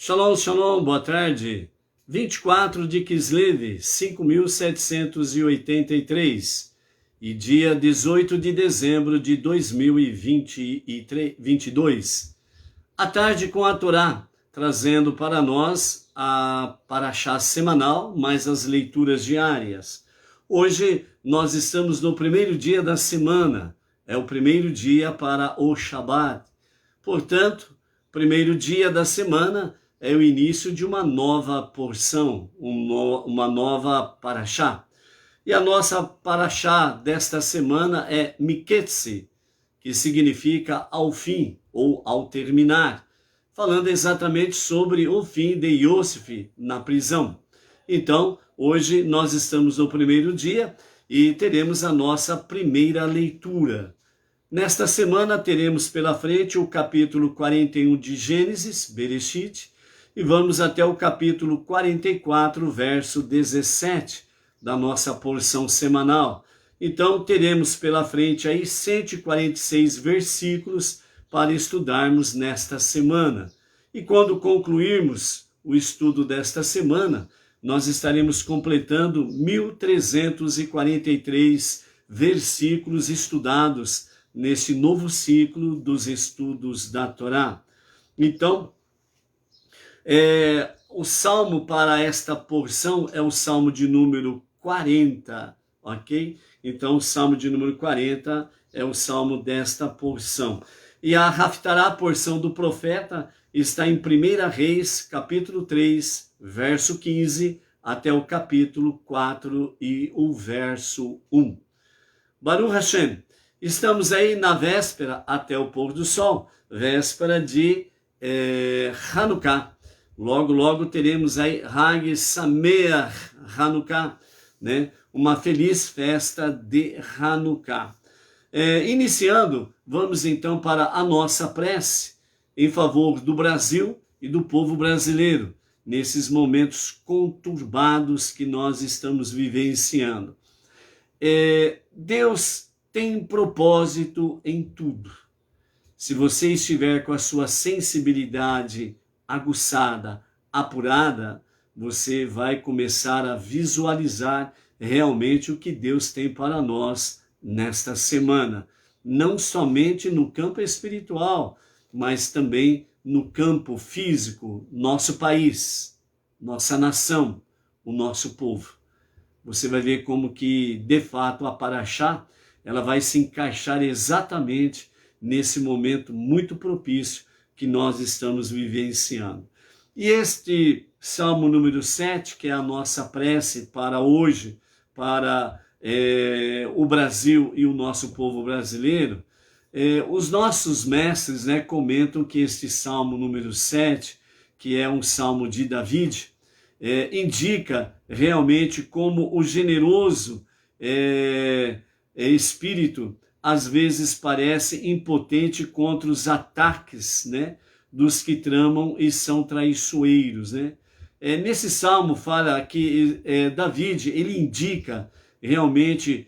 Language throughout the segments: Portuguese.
Shalom, shalom, boa tarde. 24 de Kislev, 5.783 e dia 18 de dezembro de 2022. À tarde com a Torá, trazendo para nós a Parashá semanal, mais as leituras diárias. Hoje nós estamos no primeiro dia da semana, é o primeiro dia para o Shabat. Portanto, primeiro dia da semana é o início de uma nova porção, uma nova Parashá. E a nossa Parashá desta semana é Miketze, que significa ao fim ou ao terminar, falando exatamente sobre o fim de Yosef na prisão. Então, hoje nós estamos no primeiro dia e teremos a nossa primeira leitura. Nesta semana teremos pela frente o capítulo 41 de Gênesis, Bereshit, e vamos até o capítulo 44, verso 17, da nossa porção semanal. Então, teremos pela frente aí 146 versículos para estudarmos nesta semana. E quando concluirmos o estudo desta semana, nós estaremos completando 1.343 versículos estudados nesse novo ciclo dos estudos da Torá. Então, o salmo para esta porção é o salmo de número 40, ok? Então, o salmo de número 40 é o salmo desta porção. E a Haftará, a porção do profeta, está em 1 Reis, capítulo 3, verso 15, até o capítulo 4 e o verso 1. Baruch Hashem, estamos aí na véspera até o pôr do sol, véspera de Hanukkah. Logo, logo teremos aí Hag Sameach Hanukkah, né? Uma feliz festa de Hanukkah. Iniciando, vamos então para a nossa prece em favor do Brasil e do povo brasileiro, nesses momentos conturbados que nós estamos vivenciando. Deus tem propósito em tudo. Se você estiver com a sua sensibilidade aguçada, apurada, você vai começar a visualizar realmente o que Deus tem para nós nesta semana. Não somente no campo espiritual, mas também no campo físico, nosso país, nossa nação, o nosso povo. Você vai ver como que, de fato, a Parashá, ela vai se encaixar exatamente nesse momento muito propício que nós estamos vivenciando. E este Salmo número 7, que é a nossa prece para hoje, para o Brasil e o nosso povo brasileiro, os nossos mestres, né, comentam que este Salmo número 7, que é um Salmo de David, indica realmente como o generoso espírito às vezes parece impotente contra os ataques, né, dos que tramam e são traiçoeiros, né? Nesse salmo fala que David, ele indica realmente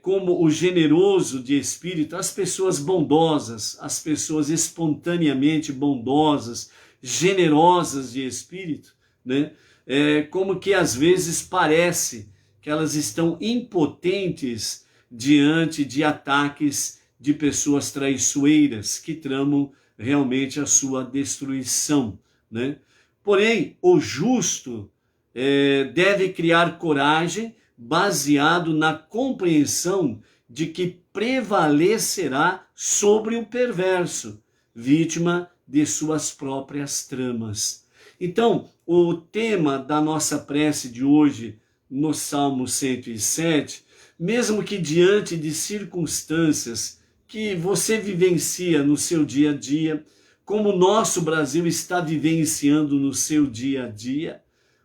como o generoso de espírito, as pessoas bondosas, as pessoas espontaneamente bondosas, generosas de espírito, né? Como que às vezes parece que elas estão impotentes diante de ataques de pessoas traiçoeiras que tramam realmente a sua destruição, né? Porém, o justo deve criar coragem baseado na compreensão de que prevalecerá sobre o perverso, vítima de suas próprias tramas. Então, o tema da nossa prece de hoje, no Salmo 107, mesmo que diante de circunstâncias que você vivencia no seu dia a dia, como o nosso Brasil está vivenciando no seu dia a dia,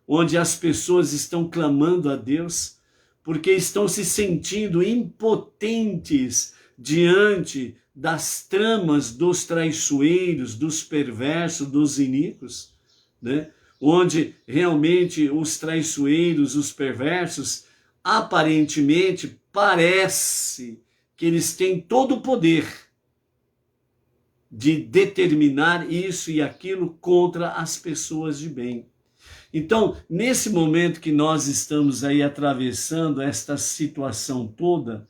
onde as pessoas estão clamando a Deus, porque estão se sentindo impotentes diante das tramas dos traiçoeiros, dos perversos, dos iníquos, né? Onde realmente os traiçoeiros, os perversos, aparentemente parece que eles têm todo o poder de determinar isso e aquilo contra as pessoas de bem. Então, nesse momento que nós estamos aí atravessando esta situação toda,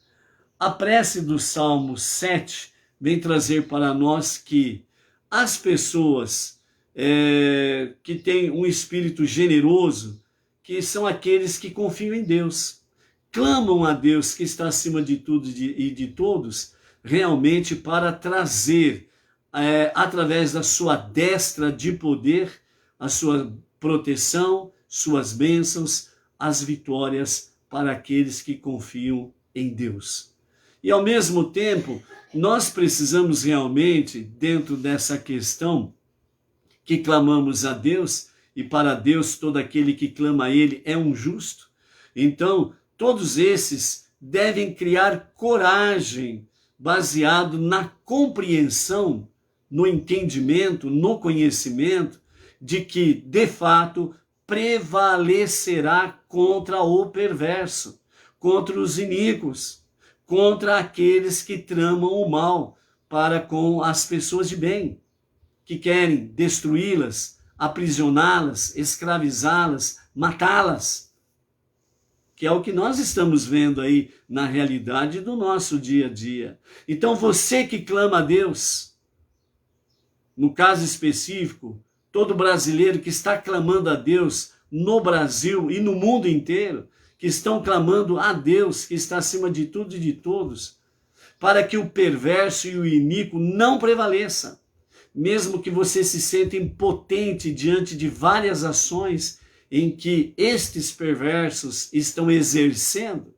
a prece do Salmo 7 vem trazer para nós que as pessoas que têm um espírito generoso, que são aqueles que confiam em Deus, clamam a Deus que está acima de tudo e de todos, realmente para trazer, através da sua destra de poder, a sua proteção, suas bênçãos, as vitórias para aqueles que confiam em Deus. E ao mesmo tempo, nós precisamos realmente, dentro dessa questão, que clamamos a Deus, e para Deus todo aquele que clama a Ele é um justo. Então, todos esses devem criar coragem, baseado na compreensão, no entendimento, no conhecimento, de que, de fato, prevalecerá contra o perverso, contra os iníquos, contra aqueles que tramam o mal para com as pessoas de bem, que querem destruí-las, aprisioná-las, escravizá-las, matá-las, que é o que nós estamos vendo aí na realidade do nosso dia a dia. Então você que clama a Deus, no caso específico, todo brasileiro que está clamando a Deus no Brasil e no mundo inteiro, que estão clamando a Deus, que está acima de tudo e de todos, para que o perverso e o iníquo não prevaleça. Mesmo que você se sinta impotente diante de várias ações em que estes perversos estão exercendo,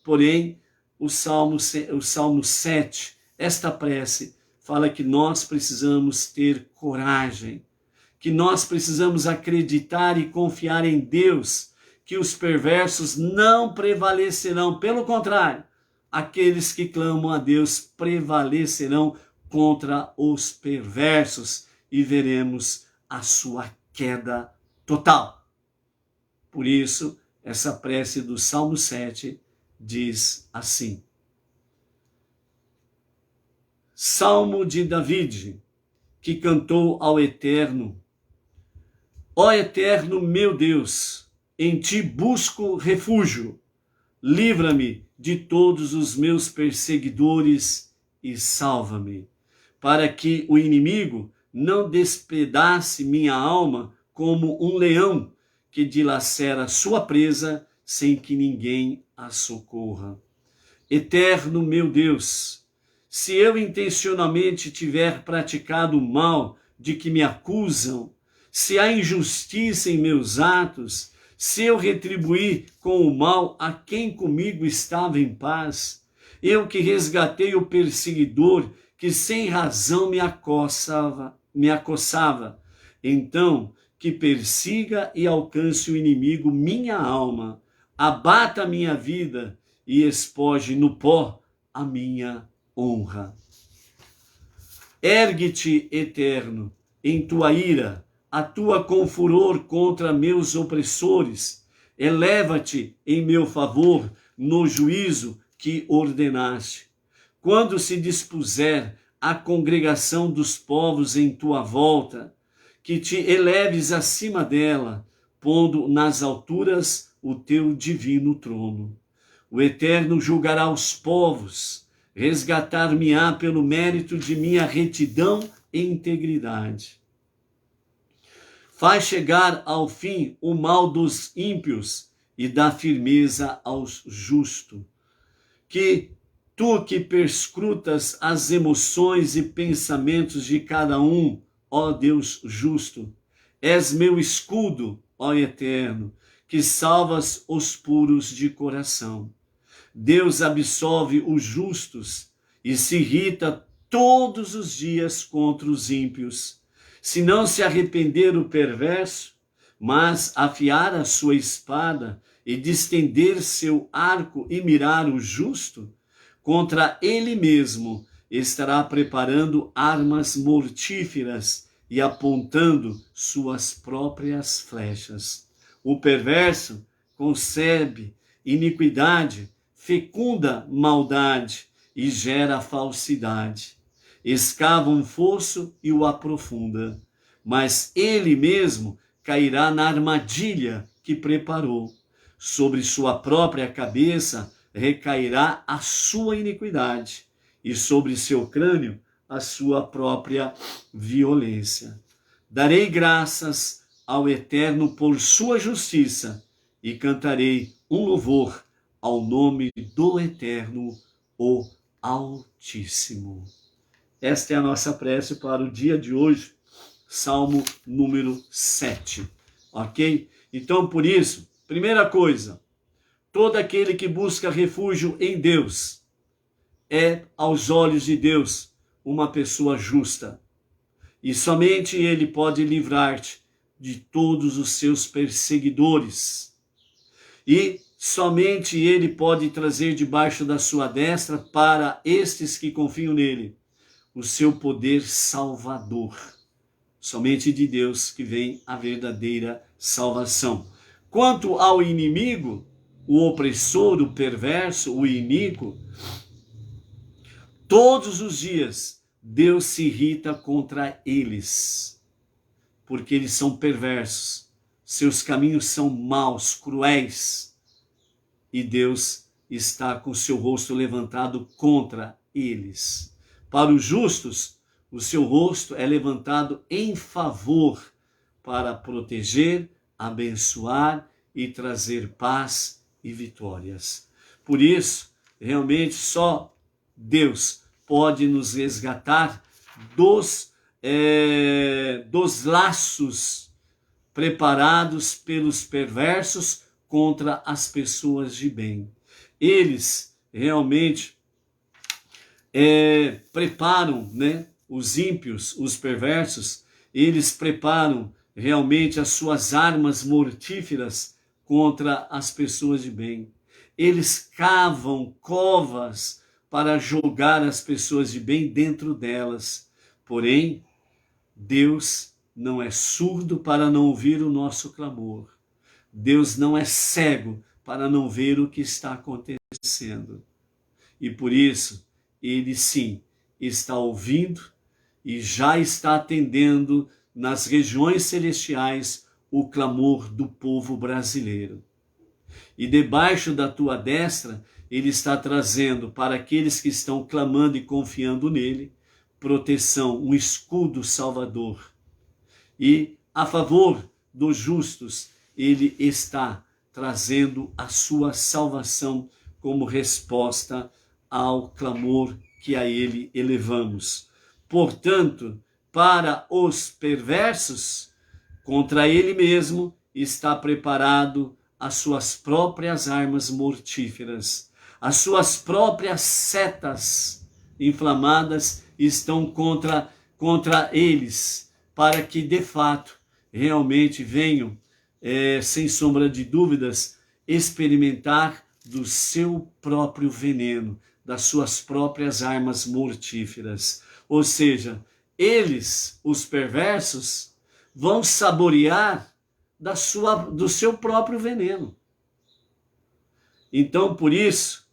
porém, o Salmo 7, esta prece, fala que nós precisamos ter coragem, que nós precisamos acreditar e confiar em Deus, que os perversos não prevalecerão. Pelo contrário, aqueles que clamam a Deus prevalecerão contra os perversos e veremos a sua queda total. Por isso, essa prece do Salmo 7 diz assim: Salmo de David, que cantou ao Eterno. Ó Eterno meu Deus, em ti busco refúgio, livra-me de todos os meus perseguidores e salva-me, para que o inimigo não despedace minha alma como um leão que dilacera sua presa sem que ninguém a socorra. Eterno meu Deus, se eu intencionalmente tiver praticado o mal de que me acusam, se há injustiça em meus atos, se eu retribuir com o mal a quem comigo estava em paz, eu que resgatei o perseguidor que sem razão me acossava, então que persiga e alcance o inimigo minha alma, abata a minha vida e espoje no pó a minha honra. Ergue-te, Eterno, em tua ira, atua com furor contra meus opressores, eleva-te em meu favor no juízo que ordenaste. Quando se dispuser a congregação dos povos em tua volta, que te eleves acima dela, pondo nas alturas o teu divino trono. O Eterno julgará os povos, resgatar-me-á pelo mérito de minha retidão e integridade. Faz chegar ao fim o mal dos ímpios e dá firmeza aos justos. Que tu que perscrutas as emoções e pensamentos de cada um, ó Deus justo, és meu escudo, ó Eterno, que salvas os puros de coração. Deus absolve os justos e se irrita todos os dias contra os ímpios. Se não se arrepender o perverso, mas afiar a sua espada e distender seu arco e mirar o justo, contra ele mesmo estará preparando armas mortíferas e apontando suas próprias flechas. O perverso concebe iniquidade, fecunda maldade e gera falsidade. escava um fosso e o aprofunda, mas ele mesmo cairá na armadilha que preparou. Sobre sua própria cabeça recairá a sua iniquidade, e sobre seu crânio a sua própria violência. Darei graças ao Eterno por sua justiça, e cantarei um louvor ao nome do Eterno, o Altíssimo. Esta é a nossa prece para o dia de hoje, Salmo número 7, ok? Então, por isso, primeira coisa, todo aquele que busca refúgio em Deus é, aos olhos de Deus, uma pessoa justa. E somente Ele pode livrar-te de todos os seus perseguidores. E somente Ele pode trazer debaixo da sua destra, para estes que confiam nele, o seu poder salvador. Somente de Deus que vem a verdadeira salvação. Quanto ao inimigo, o opressor, o perverso, o iníquo, todos os dias Deus se irrita contra eles, porque eles são perversos, seus caminhos são maus, cruéis, e Deus está com seu rosto levantado contra eles. Para os justos, o seu rosto é levantado em favor, para proteger, abençoar e trazer paz e vitórias. Por isso, realmente só Deus pode nos resgatar dos laços preparados pelos perversos contra as pessoas de bem. Eles realmente preparam, os ímpios, os perversos, eles preparam realmente as suas armas mortíferas contra as pessoas de bem. Eles cavam covas para jogar as pessoas de bem dentro delas. Porém, Deus não é surdo para não ouvir o nosso clamor. Deus não é cego para não ver o que está acontecendo. E por isso, Ele sim está ouvindo e já está atendendo nas regiões celestiais o clamor do povo brasileiro. E debaixo da tua destra, Ele está trazendo para aqueles que estão clamando e confiando nele, proteção, um escudo salvador. E a favor dos justos, Ele está trazendo a sua salvação como resposta ao clamor que a Ele elevamos. Portanto, para os perversos, contra Ele mesmo está preparado as suas próprias armas mortíferas. As suas próprias setas inflamadas estão contra eles, para que de fato realmente venham, sem sombra de dúvidas, experimentar do seu próprio veneno, das suas próprias armas mortíferas. Ou seja, eles, os perversos, vão saborear do seu próprio veneno. Então, por isso,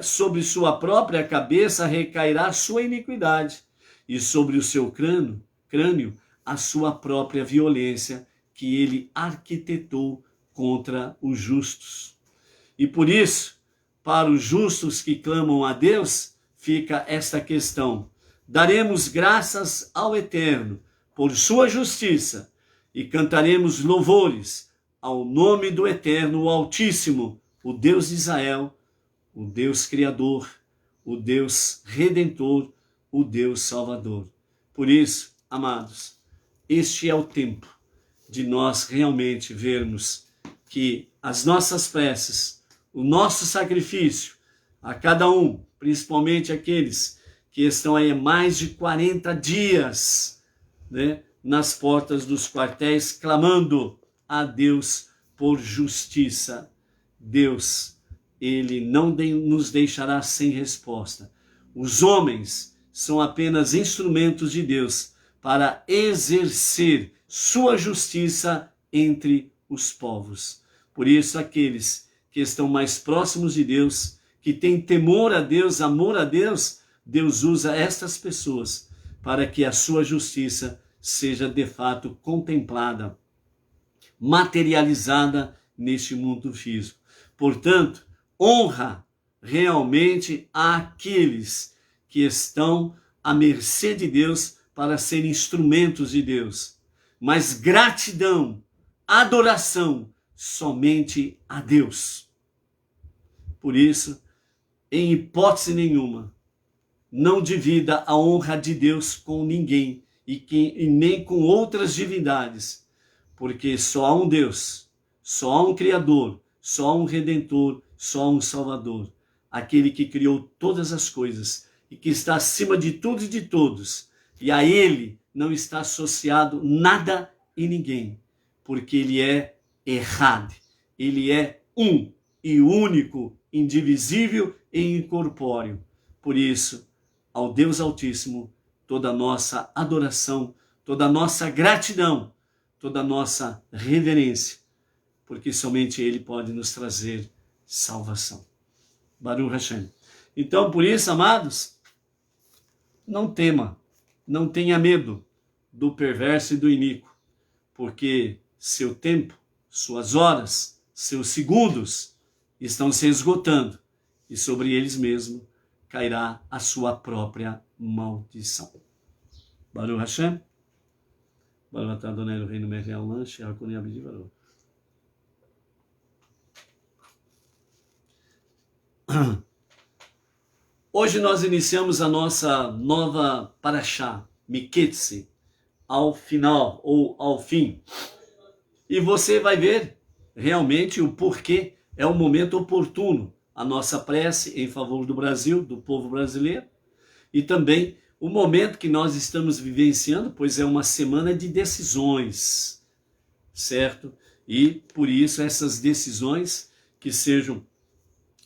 sobre sua própria cabeça recairá a sua iniquidade, e sobre o seu crânio a sua própria violência, que ele arquitetou contra os justos. E por isso, para os justos que clamam a Deus, fica esta questão: daremos graças ao Eterno por sua justiça e cantaremos louvores ao nome do Eterno, o Altíssimo, o Deus de Israel, o Deus Criador, o Deus Redentor, o Deus Salvador. Por isso, amados, este é o tempo de nós realmente vermos que as nossas preces, o nosso sacrifício, a cada um, principalmente aqueles que estão aí há mais de 40 dias, nas portas dos quartéis, clamando a Deus por justiça. Deus, Ele não nos deixará sem resposta. Os homens são apenas instrumentos de Deus para exercer sua justiça entre os povos. Por isso, aqueles que estão mais próximos de Deus, que têm temor a Deus, amor a Deus, Deus usa estas pessoas para que a sua justiça seja de fato contemplada, materializada neste mundo físico. Portanto, honra realmente àqueles que estão à mercê de Deus para serem instrumentos de Deus. Mas gratidão, adoração somente a Deus. Por isso, em hipótese nenhuma, não divida a honra de Deus com ninguém e nem com outras divindades, porque só há um Deus, só há um Criador, só há um Redentor, só há um Salvador, aquele que criou todas as coisas e que está acima de tudo e de todos, e a Ele não está associado nada e ninguém, porque Ele é errado, Ele é um e único, indivisível e incorpóreo. Por isso, ao Deus Altíssimo, toda a nossa adoração, toda a nossa gratidão, toda a nossa reverência, porque somente Ele pode nos trazer salvação. Baruch Hashem. Então, por isso, amados, não tema, não tenha medo do perverso e do iníquo, porque seu tempo, suas horas, seus segundos estão se esgotando e sobre eles mesmos cairá a sua própria maldição. Baruch Hashem. Baruch atah Adonai Eloheinu melech haolam she'akoni abdi baruch. Hoje nós iniciamos a nossa nova Parashá, Miketze, ao final ou ao fim. E você vai ver realmente o porquê é o momento oportuno, a nossa prece em favor do Brasil, do povo brasileiro, e também o momento que nós estamos vivenciando, pois é uma semana de decisões, certo? E por isso essas decisões que sejam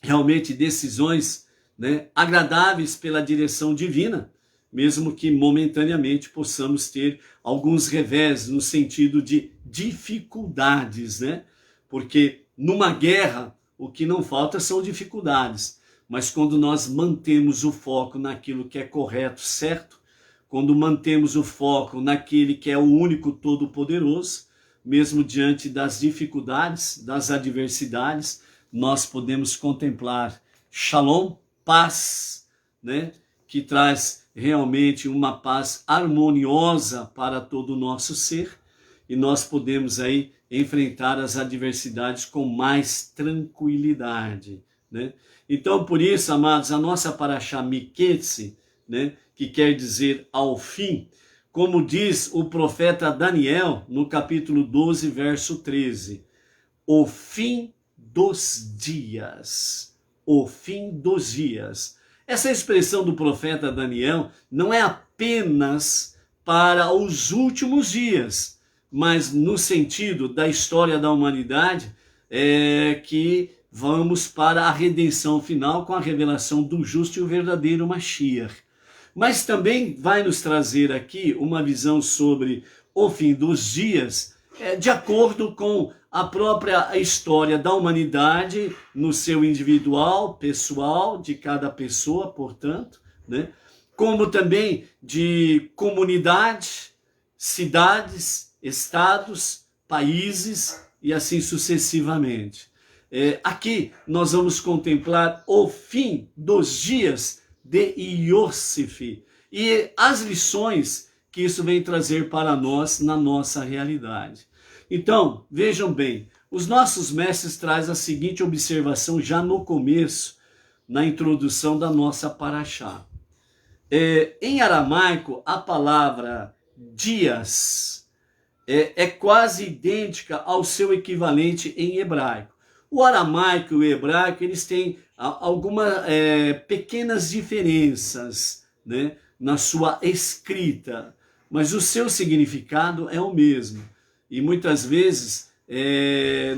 realmente decisões, né, agradáveis pela direção divina, mesmo que momentaneamente possamos ter alguns revés no sentido de dificuldades, né? Porque numa guerra o que não falta são dificuldades, mas quando nós mantemos o foco naquilo que é correto, certo? Quando mantemos o foco naquele que é o único todo-poderoso, mesmo diante das dificuldades, das adversidades, nós podemos contemplar Shalom, paz, né? Que traz realmente uma paz harmoniosa para todo o nosso ser, e nós podemos aí enfrentar as adversidades com mais tranquilidade, né? Então, por isso, amados, a nossa Parashá Miketze, né, que quer dizer ao fim, como diz o profeta Daniel no capítulo 12, verso 13, o fim dos dias, o fim dos dias. Essa expressão do profeta Daniel não é apenas para os últimos dias, mas no sentido da história da humanidade, que vamos para a redenção final com a revelação do justo e o verdadeiro Mashiach. Mas também vai nos trazer aqui uma visão sobre o fim dos dias, de acordo com a própria história da humanidade, no seu individual, pessoal, de cada pessoa, portanto, né? Como também de comunidade, cidades, estados, países e assim sucessivamente. Aqui nós vamos contemplar o fim dos dias de Iosif e as lições que isso vem trazer para nós na nossa realidade. Então, vejam bem, os nossos mestres trazem a seguinte observação já no começo, na introdução da nossa Parashá. Em aramaico, a palavra dias é quase idêntica ao seu equivalente em hebraico. O aramaico e o hebraico, eles têm algumas pequenas diferenças, né, na sua escrita, mas o seu significado é o mesmo. E muitas vezes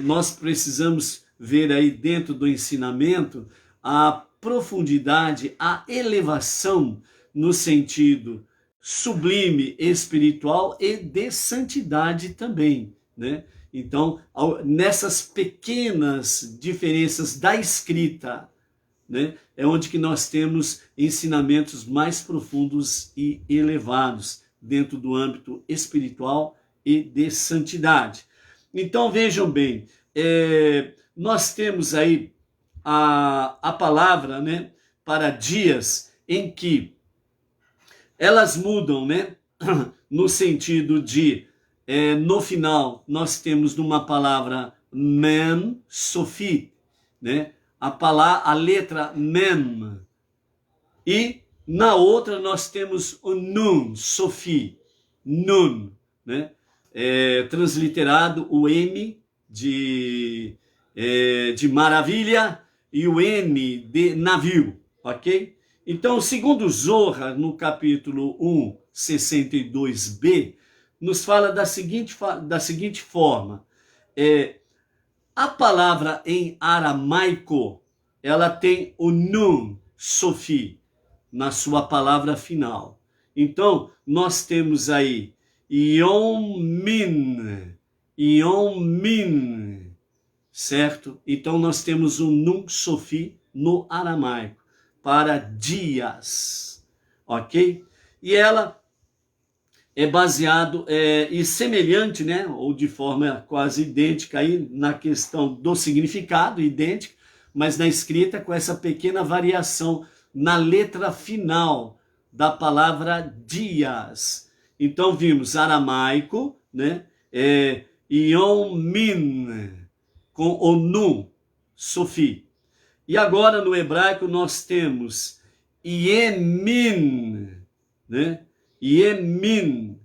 nós precisamos ver aí dentro do ensinamento a profundidade, a elevação no sentido sublime, espiritual e de santidade também, né? Então, nessas pequenas diferenças da escrita, né? É onde que nós temos ensinamentos mais profundos e elevados dentro do âmbito espiritual e de santidade. Então vejam bem, nós temos aí a palavra, né, para dias em que elas mudam, né, no sentido de, no final, nós temos numa palavra mem, sofi, né, a letra mem, e na outra nós temos o nun, sofi, nun, né, transliterado o M de maravilha e o N de navio, ok? Então, segundo Zohar, no capítulo 1, 62b, nos fala da seguinte forma. A palavra em aramaico, ela tem o nun, sofi, na sua palavra final. Então, nós temos aí Yom Min, certo? Então, nós temos o nun, sofi, no aramaico, para dias, ok? E ela é baseado e semelhante, né, ou de forma quase idêntica aí na questão do significado, idêntico, mas na escrita com essa pequena variação na letra final da palavra dias. Então vimos aramaico, né, Yom Min, com o nun, sofi. E agora no hebraico nós temos Yemin, né? Yemin,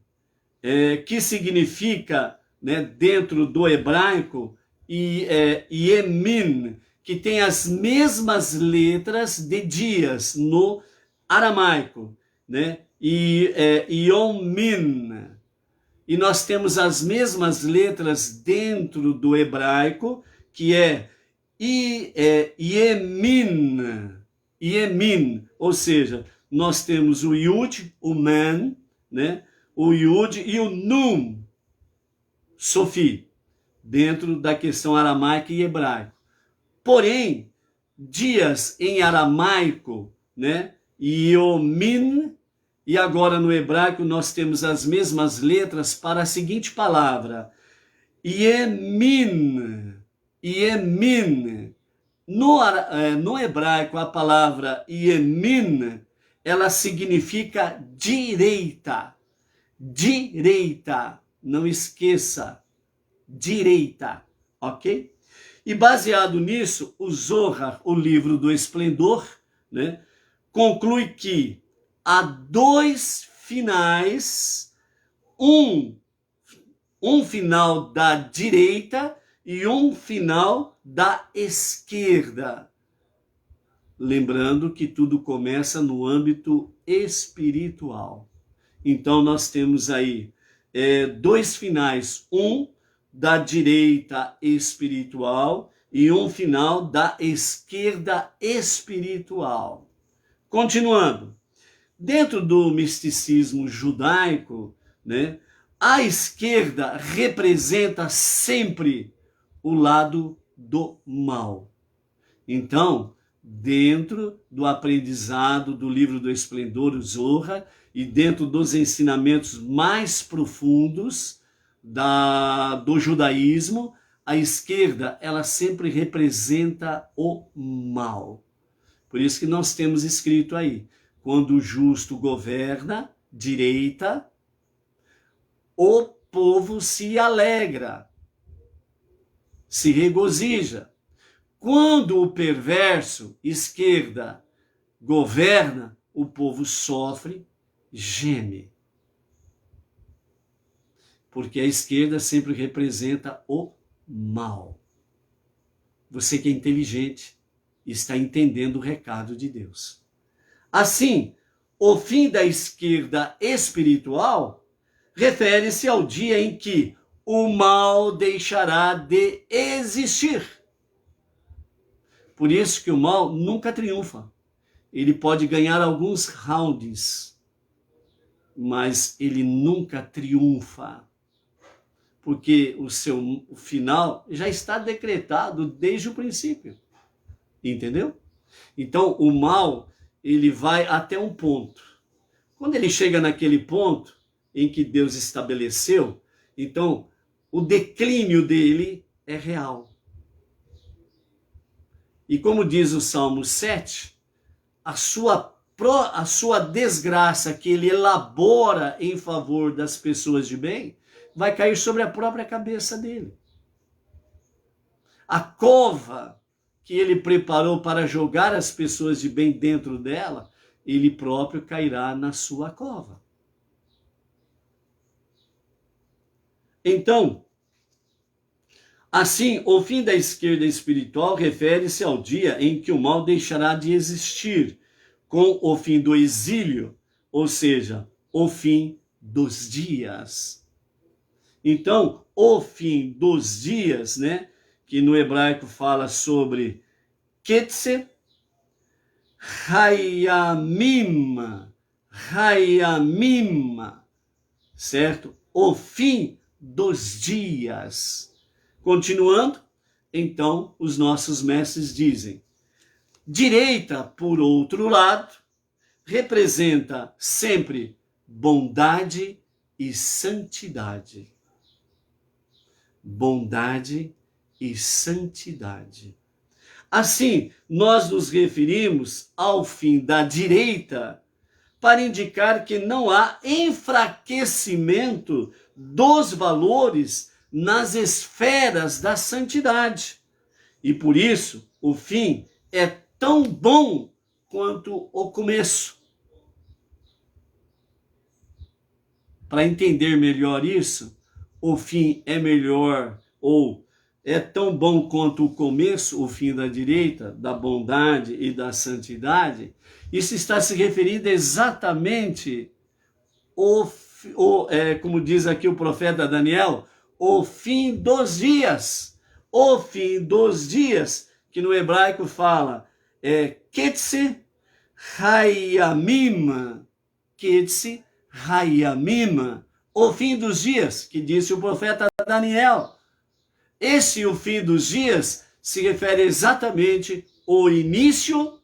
que significa, né, dentro do hebraico, Yemin, que tem as mesmas letras de dias no aramaico, né? E Yomin. E nós temos as mesmas letras dentro do hebraico, que Yemin, ou seja, nós temos o Yud, o Man, né? O Yud e o Nun, Sofi, dentro da questão aramaica e hebraico. Porém, dias em aramaico, né? Yomin, e agora no hebraico nós temos as mesmas letras para a seguinte palavra, Yemin. No hebraico, a palavra Yemin, ela significa direita. Direita. Não esqueça. Direita. Ok? E baseado nisso, o Zohar, o livro do esplendor, né, conclui que há dois finais, um final da direita e um final da esquerda. Lembrando que tudo começa no âmbito espiritual. Então nós temos aí dois finais, um da direita espiritual e um final da esquerda espiritual. Continuando, dentro do misticismo judaico, né, a esquerda representa sempre o lado do mal. Então, dentro do aprendizado do livro do esplendor, o Zohar, e dentro dos ensinamentos mais profundos do judaísmo, a esquerda, ela sempre representa o mal. Por isso que nós temos escrito aí, quando o justo governa, direita, o povo se alegra, se regozija. Quando o perverso, esquerda, governa, o povo sofre, geme. Porque a esquerda sempre representa o mal. Você que é inteligente está entendendo o recado de Deus. Assim, o fim da esquerda espiritual refere-se ao dia em que o mal deixará de existir. Por isso que o mal nunca triunfa. Ele pode ganhar alguns rounds, mas ele nunca triunfa. Porque o seu final já está decretado desde o princípio. Entendeu? Então, o mal, ele vai até um ponto. Quando ele chega naquele ponto em que Deus estabeleceu, então o declínio dele é real. E como diz o Salmo 7, a sua desgraça que ele elabora em favor das pessoas de bem, vai cair sobre a própria cabeça dele. A cova que ele preparou para jogar as pessoas de bem dentro dela, ele próprio cairá na sua cova. Então, assim, o fim da esquerda espiritual refere-se ao dia em que o mal deixará de existir, com o fim do exílio, ou seja, o fim dos dias. Então, o fim dos dias, né, que no hebraico fala sobre Ketze, Hayamim, certo? O fim dos dias. Continuando, então, os nossos mestres dizem: direita, por outro lado, representa sempre bondade e santidade. Bondade e santidade. Assim, nós nos referimos ao fim da direita para indicar que não há enfraquecimento dos valores nas esferas da santidade. E por isso, o fim é tão bom quanto o começo. Para entender melhor isso, o fim é melhor ou é tão bom quanto o começo, o fim da direita, da bondade e da santidade. Isso está se referindo exatamente como diz aqui o profeta Daniel, o fim dos dias. O fim dos dias, que no hebraico fala Ketze Hayamim. Ketze Hayamim. O fim dos dias, que disse o profeta Daniel. Esse o fim dos dias se refere exatamente ao início,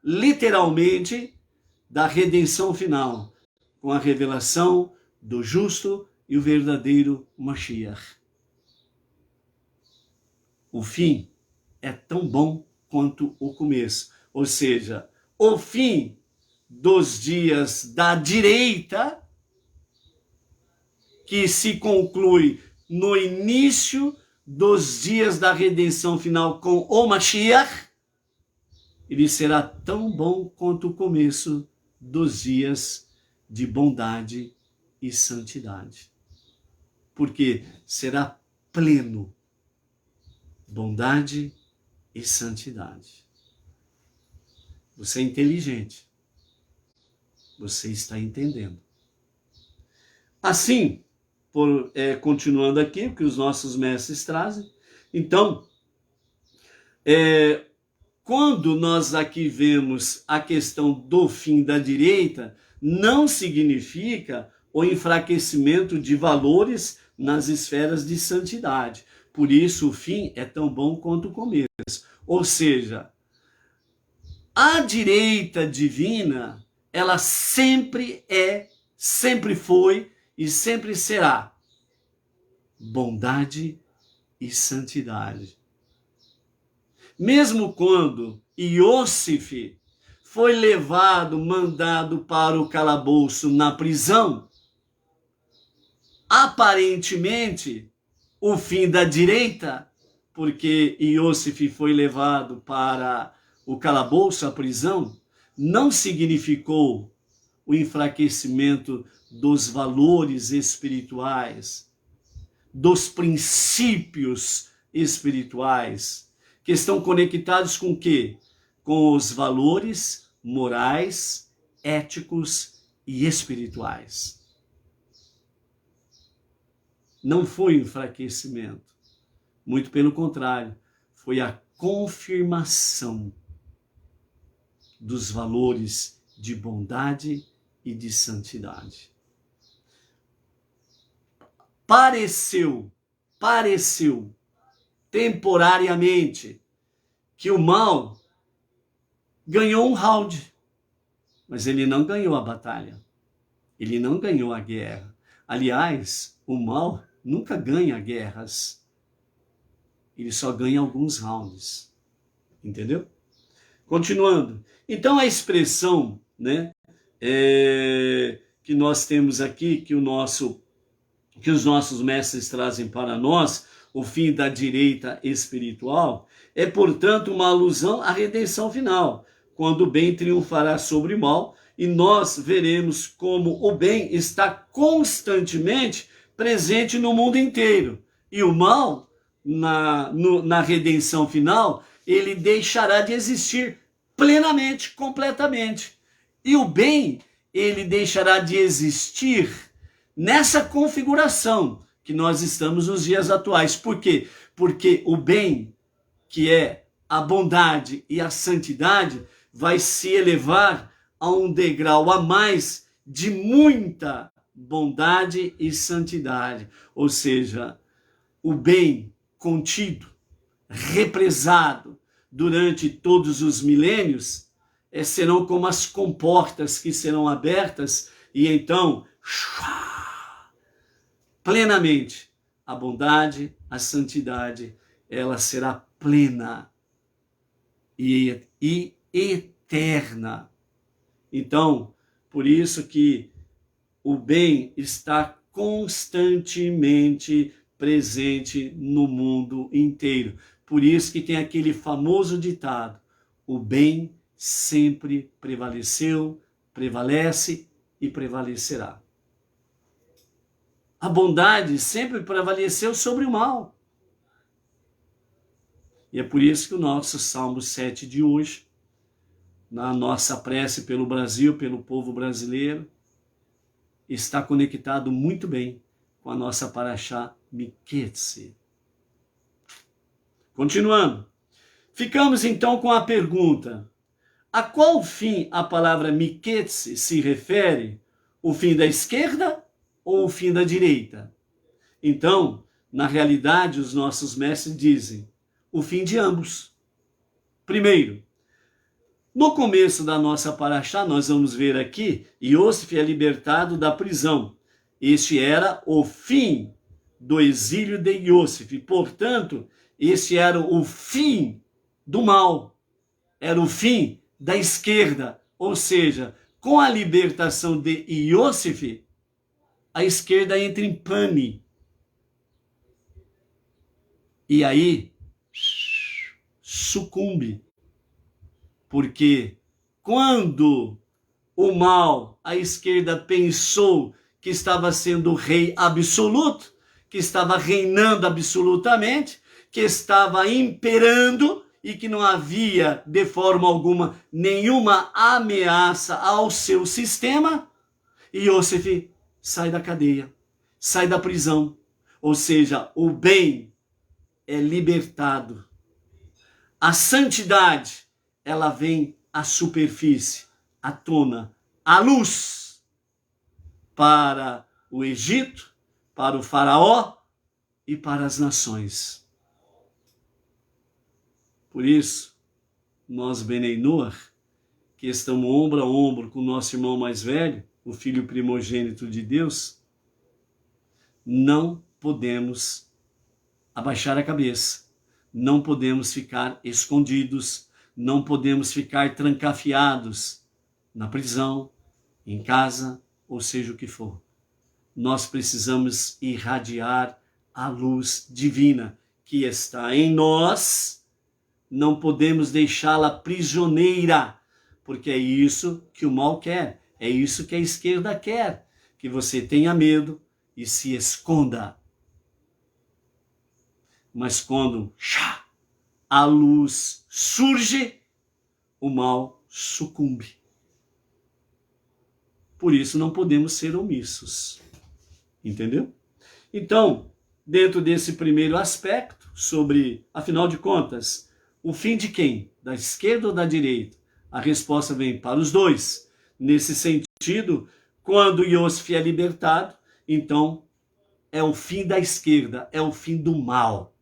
literalmente, da redenção final, com a revelação do justo e o verdadeiro Mashiach. O fim é tão bom quanto o começo, ou seja, o fim dos dias da direita, que se conclui no início dos dias da redenção final com o Mashiach, ele será tão bom quanto o começo dos dias de bondade e santidade. Porque será pleno bondade e santidade. Você é inteligente. Você está entendendo. Assim, continuando aqui, o que os nossos mestres trazem. Então, quando nós aqui vemos a questão do fim da direita, não significa o enfraquecimento de valores nas esferas de santidade. Por isso, o fim é tão bom quanto o começo. Ou seja, a direita divina, ela sempre foi e sempre será bondade e santidade. Mesmo quando Iosif foi mandado para o calabouço na prisão, aparentemente o fim da direita, porque Iosif foi levado para o calabouço, a prisão, não significou o enfraquecimento dos valores espirituais, dos princípios espirituais, que estão conectados com o quê? Com os valores morais, éticos e espirituais. Não foi enfraquecimento, muito pelo contrário, foi a confirmação dos valores de bondade e de santidade. Pareceu temporariamente que o mal ganhou um round, mas ele não ganhou a batalha. Ele não ganhou a guerra. Aliás, o mal nunca ganha guerras. Ele só ganha alguns rounds. Entendeu? Continuando. Então a expressão, né, que nós temos aqui, que os nossos mestres trazem para nós, o fim da direita espiritual, é, portanto, uma alusão à redenção final, quando o bem triunfará sobre o mal, e nós veremos como o bem está constantemente presente no mundo inteiro. E o mal, na redenção final, ele deixará de existir plenamente, completamente. E o bem, ele deixará de existir nessa configuração que nós estamos nos dias atuais. Por quê? Porque o bem, que é a bondade e a santidade, vai se elevar a um degrau a mais de muita bondade e santidade. Ou seja, o bem contido, represado durante todos os milênios, serão como as comportas que serão abertas e então, plenamente, a bondade, a santidade, ela será plena e eterna. Então, por isso que o bem está constantemente presente no mundo inteiro. Por isso que tem aquele famoso ditado: o bem sempre prevaleceu, prevalece e prevalecerá. A bondade sempre prevaleceu sobre o mal. E é por isso que o nosso Salmo 7 de hoje, na nossa prece pelo Brasil, pelo povo brasileiro, está conectado muito bem com a nossa Parashá Miketze. Continuando, ficamos então com a pergunta: a qual fim a palavra Miketze se refere? O fim da esquerda ou o fim da direita? Então, na realidade, os nossos mestres dizem o fim de ambos. Primeiro, no começo da nossa Parashá, nós vamos ver aqui, Iosif é libertado da prisão. Este era o fim do exílio de Iosif. Portanto, este era o fim do mal. Era o fim da esquerda. Ou seja, com a libertação de Iosif, a esquerda entra em pane. E aí, sucumbe. Porque quando o mal, a esquerda pensou que estava sendo o rei absoluto, que estava reinando absolutamente, que estava imperando e que não havia de forma alguma nenhuma ameaça ao seu sistema, Iosif sai da cadeia, sai da prisão. Ou seja, o bem é libertado. A santidade, ela vem à superfície, à tona, à luz, para o Egito, para o faraó e para as nações. Por isso, nós, Benei Noach, que estamos ombro a ombro com o nosso irmão mais velho, o filho primogênito de Deus, não podemos abaixar a cabeça, não podemos ficar escondidos, não podemos ficar trancafiados na prisão, em casa, ou seja o que for. Nós precisamos irradiar a luz divina que está em nós, não podemos deixá-la prisioneira, porque é isso que o mal quer, é isso que a esquerda quer, que você tenha medo e se esconda. Mas quando a luz surge, o mal sucumbe. Por isso não podemos ser omissos. Entendeu? Então, dentro desse primeiro aspecto, sobre, afinal de contas, o fim de quem? Da esquerda ou da direita? A resposta vem para os dois. Nesse sentido, quando Iosif é libertado, então é o fim da esquerda, é o fim do mal.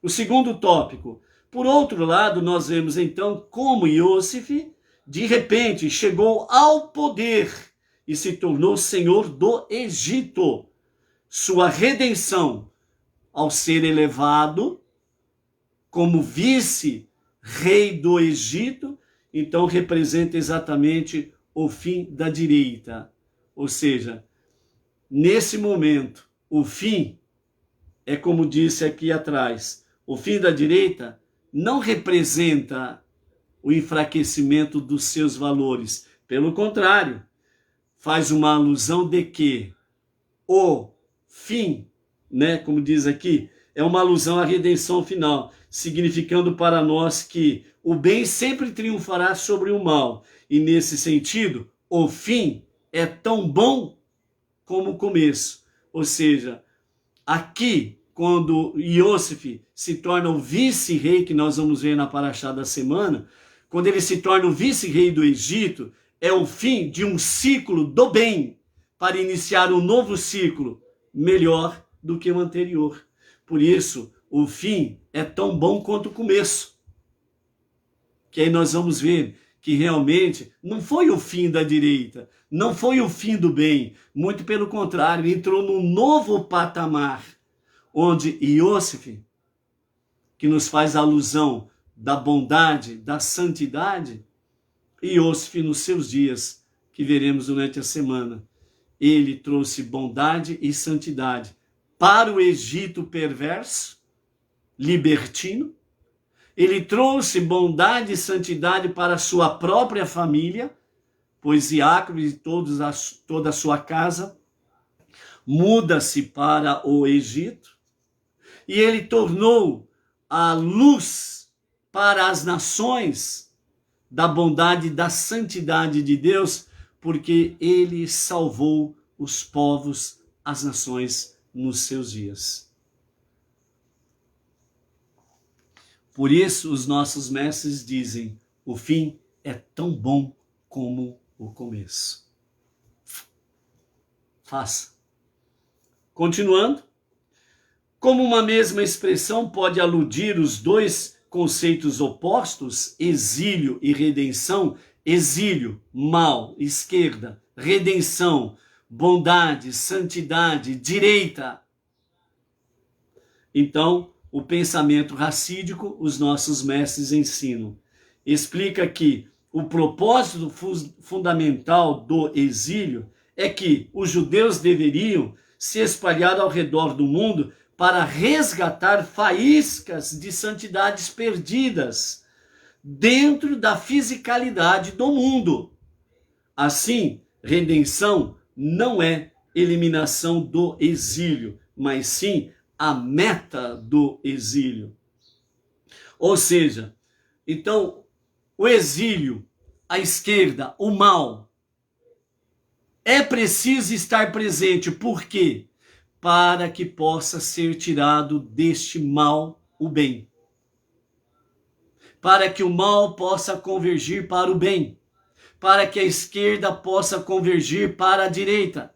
O segundo tópico. Por outro lado, nós vemos então como Iosif de repente chegou ao poder e se tornou senhor do Egito. Sua redenção, ao ser elevado como vice-rei do Egito, então representa exatamente o fim da direita. Ou seja, nesse momento, o fim é como disse aqui atrás, o fim da direita não representa o enfraquecimento dos seus valores. Pelo contrário, faz uma alusão de que o fim, né, como diz aqui, é uma alusão à redenção final, significando para nós que o bem sempre triunfará sobre o mal. E nesse sentido, o fim é tão bom como o começo. Ou seja, aqui, quando Iosif se torna o vice-rei, que nós vamos ver na paraxá da semana, quando ele se torna o vice-rei do Egito, é o fim de um ciclo do bem, para iniciar um novo ciclo, melhor do que o anterior. Por isso, o fim é tão bom quanto o começo. Que aí nós vamos ver que realmente não foi o fim da direita, não foi o fim do bem, muito pelo contrário, entrou num novo patamar, onde Iosif, que nos faz alusão da bondade, da santidade, Iosif nos seus dias, que veremos durante a semana, ele trouxe bondade e santidade para o Egito perverso, libertino. Ele trouxe bondade e santidade para a sua própria família, pois Iacob e toda a sua casa muda-se para o Egito. E ele tornou a luz para as nações da bondade e da santidade de Deus, porque ele salvou os povos, as nações nos seus dias. Por isso os nossos mestres dizem, o fim é tão bom como o começo. Faça. Continuando, como uma mesma expressão pode aludir os dois conceitos opostos, exílio e redenção, exílio, mal, esquerda, redenção, bondade, santidade, direita. Então, o pensamento racídico, os nossos mestres ensinam. Explica que o propósito fundamental do exílio é que os judeus deveriam se espalhar ao redor do mundo para resgatar faíscas de santidades perdidas dentro da fisicalidade do mundo. Assim, redenção não é eliminação do exílio, mas sim a meta do exílio. Ou seja, então, o exílio, a esquerda, o mal, é preciso estar presente. Por quê? Para que possa ser tirado deste mal o bem. Para que o mal possa convergir para o bem. Para que a esquerda possa convergir para a direita.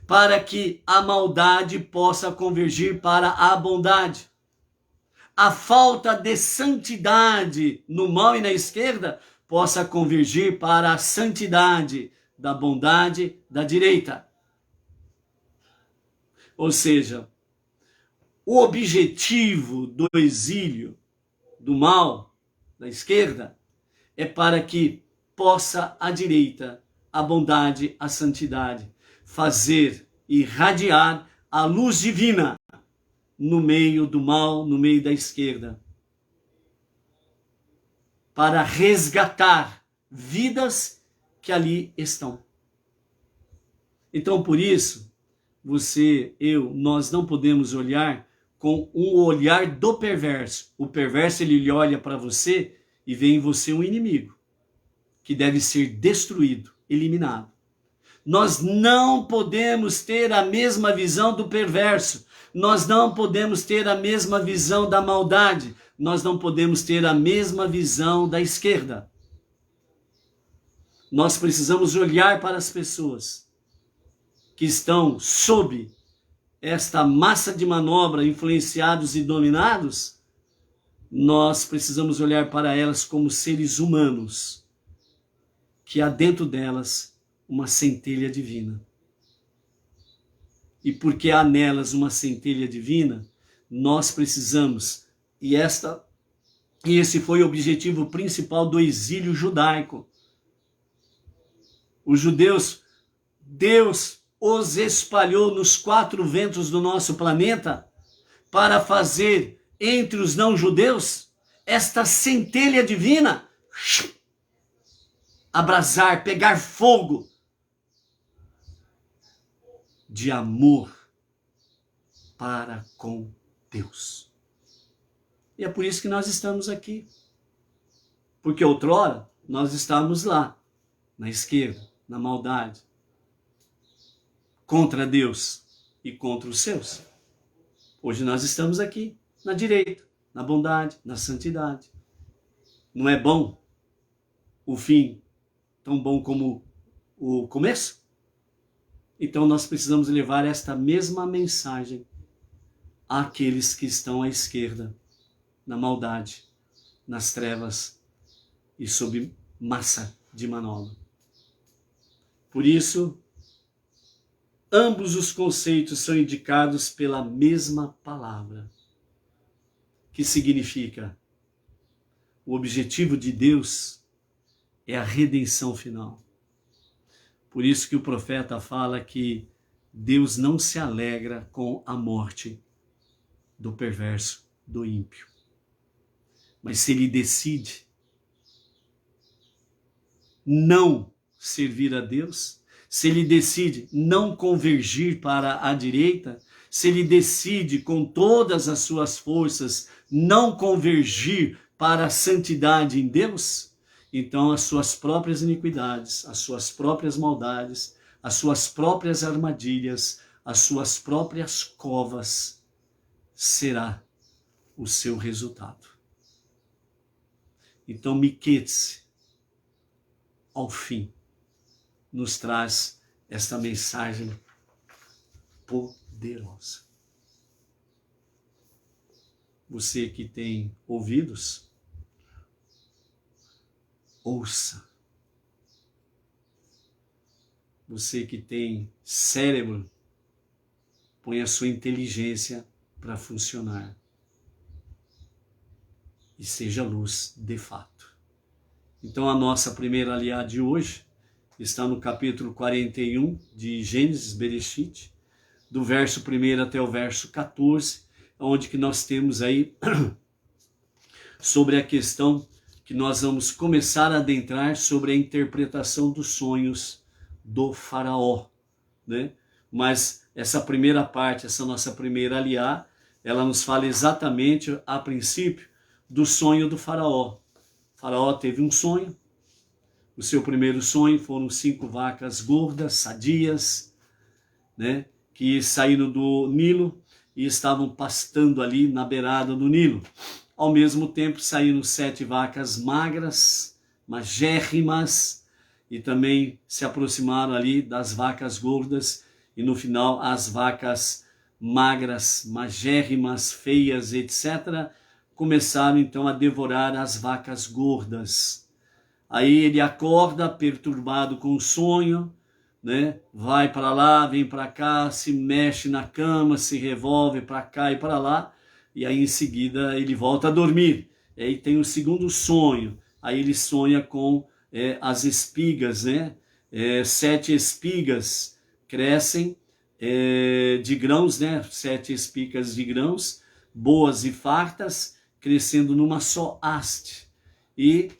Para que a maldade possa convergir para a bondade. A falta de santidade no mal e na esquerda possa convergir para a santidade da bondade da direita. Ou seja, o objetivo do exílio do mal, da esquerda, é para que possa a direita, a bondade, a santidade, fazer irradiar a luz divina no meio do mal, no meio da esquerda, para resgatar vidas que ali estão. Então, por isso, você, eu, nós não podemos olhar com um olhar do perverso. O perverso, ele olha para você e vê em você um inimigo que deve ser destruído, eliminado. Nós não podemos ter a mesma visão do perverso. Nós não podemos ter a mesma visão da maldade. Nós não podemos ter a mesma visão da esquerda. Nós precisamos olhar para as pessoas que estão sob esta massa de manobra, influenciados e dominados. Nós precisamos olhar para elas como seres humanos, que há dentro delas uma centelha divina. E porque há nelas uma centelha divina, nós precisamos, e esse foi o objetivo principal do exílio judaico. Os judeus, Deus os espalhou nos 4 ventos do nosso planeta para fazer entre os não-judeus esta centelha divina abrasar, pegar fogo de amor para com Deus. E é por isso que nós estamos aqui. Porque outrora nós estávamos lá, na esquerda, na maldade, contra Deus e contra os seus. Hoje nós estamos aqui, na direita, na bondade, na santidade. Não é bom o fim tão bom como o começo? Então nós precisamos levar esta mesma mensagem àqueles que estão à esquerda, na maldade, nas trevas e sob massa de manobra. Por isso, ambos os conceitos são indicados pela mesma palavra, que significa: o objetivo de Deus é a redenção final. Por isso que o profeta fala que Deus não se alegra com a morte do perverso, do ímpio. Mas se ele decide não servir a Deus, se ele decide não convergir para a direita, se ele decide com todas as suas forças não convergir para a santidade em Deus, então as suas próprias iniquidades, as suas próprias maldades, as suas próprias armadilhas, as suas próprias covas será o seu resultado. Então Miqueias, ao fim, nos traz esta mensagem poderosa. Você que tem ouvidos, ouça. Você que tem cérebro, põe a sua inteligência para funcionar. E seja luz de fato. Então a nossa primeira aliada de hoje está no capítulo 41 de Gênesis, Bereshit, do verso 1 até o verso 14, onde que nós temos aí sobre a questão que nós vamos começar a adentrar sobre a interpretação dos sonhos do faraó, né? Mas essa primeira parte, essa nossa primeira aliá, ela nos fala exatamente, a princípio, do sonho do faraó. O faraó teve um sonho. O seu primeiro sonho foram 5 vacas gordas, sadias, né, que saíram do Nilo e estavam pastando ali na beirada do Nilo. Ao mesmo tempo saíram 7 vacas magras, magérrimas, e também se aproximaram ali das vacas gordas, e no final as vacas magras, magérrimas, feias, etc., começaram então a devorar as vacas gordas. Aí ele acorda perturbado com o sonho, né? Vai para lá, vem para cá, se mexe na cama, se revolve para cá e para lá, e aí em seguida ele volta a dormir. E aí tem o segundo sonho, aí ele sonha com as espigas, né? 7 espigas crescem de grãos, né? 7 espigas de grãos, boas e fartas, crescendo numa só haste. E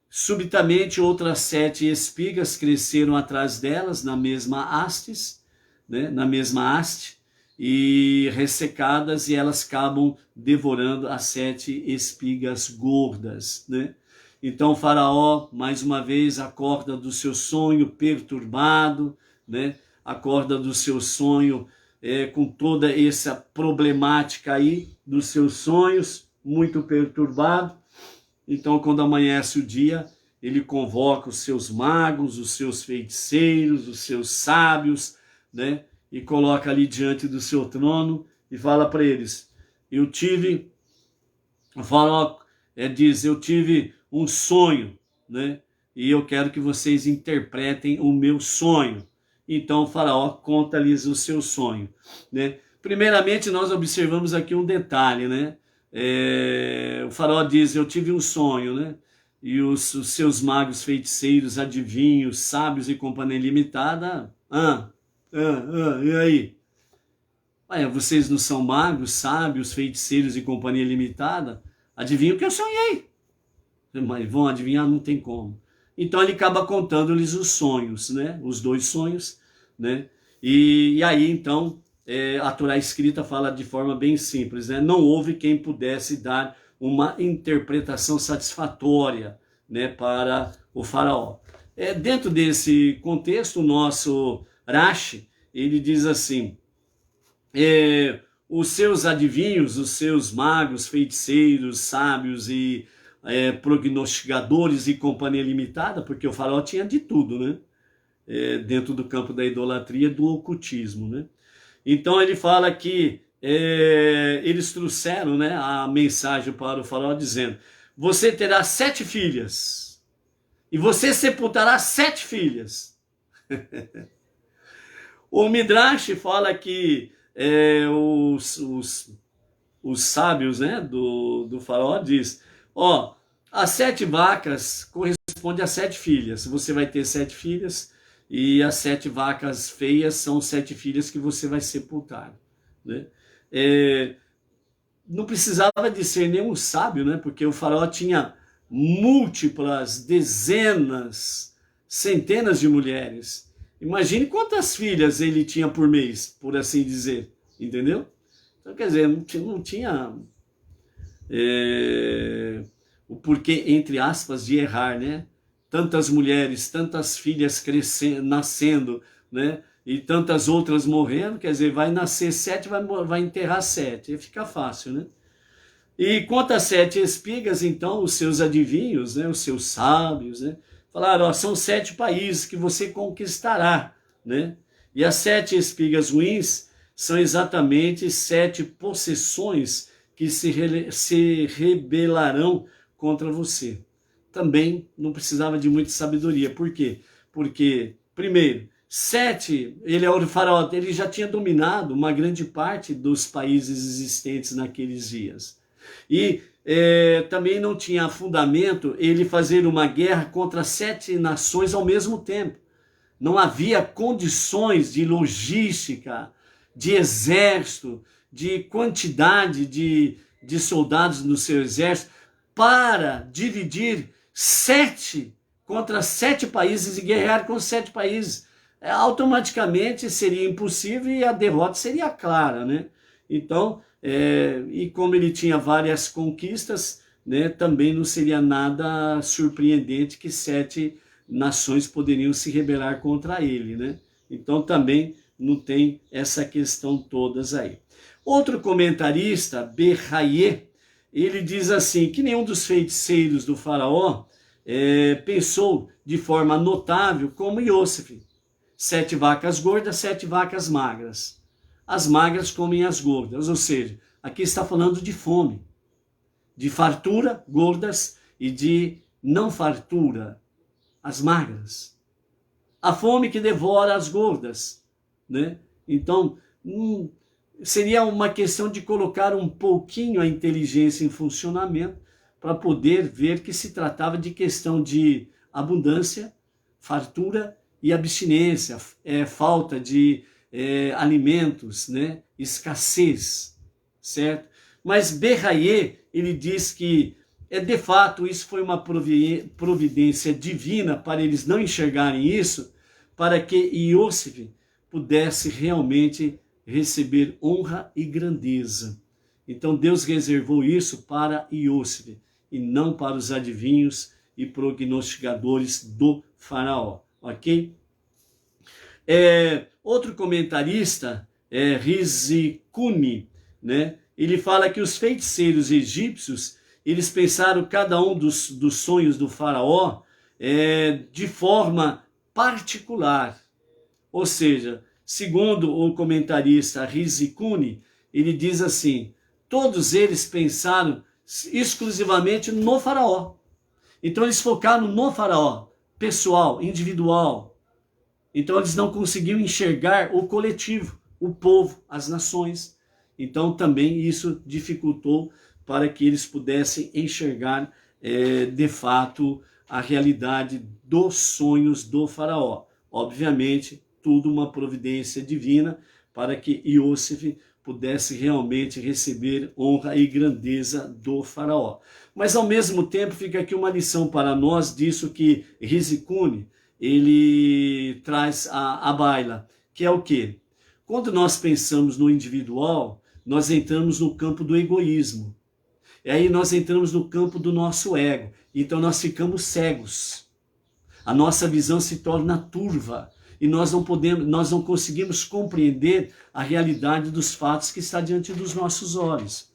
subitamente outras 7 espigas cresceram atrás delas, na mesma hastes, né? Na mesma haste, e ressecadas, e elas acabam devorando as 7 espigas gordas, né? Então o faraó, mais uma vez, acorda do seu sonho perturbado, né? Acorda do seu sonho com toda essa problemática aí dos seus sonhos, muito perturbado. Então, quando amanhece o dia, ele convoca os seus magos, os seus feiticeiros, os seus sábios, né? E coloca ali diante do seu trono e fala para eles: o faraó diz, eu tive um sonho, né? e eu quero que vocês interpretem o meu sonho. Então o faraó conta-lhes o seu sonho, né? Primeiramente, nós observamos aqui um detalhe, né? O faraó diz, eu tive um sonho, né? E os seus magos, feiticeiros, adivinhos, sábios e companhia limitada, e aí? Ué, vocês não são magos, sábios, feiticeiros e companhia limitada? Adivinham o que eu sonhei. Mas vão adivinhar? Não tem como. Então ele acaba contando-lhes os sonhos, né? Os dois sonhos, né? E aí, então, a Torá escrita fala de forma bem simples, né? Não houve quem pudesse dar uma interpretação satisfatória, né, para o faraó. Dentro desse contexto, o nosso Rashi, ele diz assim, os seus adivinhos, os seus magos, feiticeiros, sábios e prognosticadores e companhia limitada, porque o faraó tinha de tudo, né? Dentro do campo da idolatria e do ocultismo, né? Então ele fala que eles trouxeram, né, a mensagem para o faraó dizendo, você terá 7 filhas e você sepultará 7 filhas. O Midrash fala que os sábios, né, do faraó diz, as 7 vacas correspondem a 7 filhas, você vai ter 7 filhas, e as 7 vacas feias são 7 filhas que você vai sepultar, né? Não precisava de ser nenhum sábio, né? Porque o faraó tinha múltiplas, dezenas, centenas de mulheres. Imagine quantas filhas ele tinha por mês, por assim dizer, entendeu? Então, quer dizer, não tinha o porquê, entre aspas, de errar, né? Tantas mulheres, tantas filhas crescendo, nascendo, né? E tantas outras morrendo, quer dizer, vai nascer 7, vai enterrar 7, fica fácil, né? E quanto às 7 espigas, então, os seus adivinhos, né? Os seus sábios, né? Falaram, são 7 países que você conquistará, né? E as 7 espigas ruins são exatamente 7 possessões que se rebelarão contra você. Também não precisava de muita sabedoria. Por quê? Porque, primeiro, 7, o faraó, ele já tinha dominado uma grande parte dos países existentes naqueles dias. E também não tinha fundamento ele fazer uma guerra contra 7 nações ao mesmo tempo. Não havia condições de logística, de exército, de quantidade de soldados no seu exército para dividir 7 contra 7 países e guerrear com 7 países. Automaticamente seria impossível e a derrota seria clara, né? Então, e como ele tinha várias conquistas, né, também não seria nada surpreendente que 7 nações poderiam se rebelar contra ele, né? Então também não tem essa questão todas aí. Outro comentarista, Berraie, ele diz assim, que nenhum dos feiticeiros do faraó pensou de forma notável como Iosif. 7 vacas gordas, 7 vacas magras. As magras comem as gordas, ou seja, aqui está falando de fome, de fartura, gordas, e de não fartura, as magras. A fome que devora as gordas, né? Então, seria uma questão de colocar um pouquinho a inteligência em funcionamento para poder ver que se tratava de questão de abundância, fartura e abstinência, falta de alimentos, né? Escassez, certo? Mas Berraie, ele diz que de fato isso foi uma providência divina para eles não enxergarem isso, para que Iosif pudesse realmente receber honra e grandeza. Então Deus reservou isso para Iosif e não para os adivinhos e prognosticadores do faraó, ok? Outro comentarista, Rizikuni, né? Ele fala que os feiticeiros egípcios, eles pensaram cada um dos sonhos do faraó de forma particular. Ou seja, segundo o comentarista Rizikuni, ele diz assim, todos eles pensaram exclusivamente no faraó. Então eles focaram no faraó, pessoal, individual. Então eles não conseguiam enxergar o coletivo, o povo, as nações. Então também isso dificultou para que eles pudessem enxergar de fato a realidade dos sonhos do faraó. Obviamente, tudo uma providência divina para que Iosif pudesse realmente receber honra e grandeza do faraó. Mas ao mesmo tempo fica aqui uma lição para nós disso que Rizicune, ele traz à baila, que é o quê? Quando nós pensamos no individual, nós entramos no campo do egoísmo. E aí nós entramos no campo do nosso ego. Então nós ficamos cegos. A nossa visão se torna turva. E nós não conseguimos compreender a realidade dos fatos que está diante dos nossos olhos.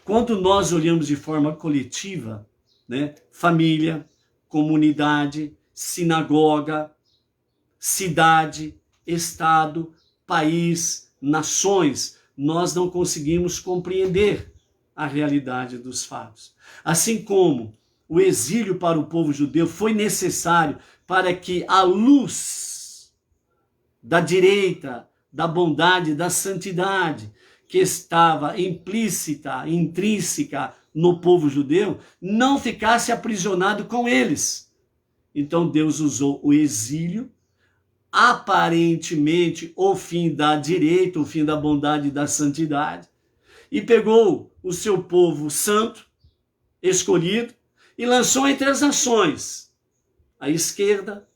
Quando nós olhamos de forma coletiva, né, família, comunidade, sinagoga, cidade, estado, país, nações, nós não conseguimos compreender a realidade dos fatos. Assim como o exílio para o povo judeu foi necessário para que a luz da direita, da bondade, da santidade, que estava implícita, intrínseca no povo judeu, não ficasse aprisionado com eles. Então Deus usou o exílio, aparentemente o fim da direita, o fim da bondade e da santidade, e pegou o seu povo santo, escolhido, e lançou entre as nações, à esquerda,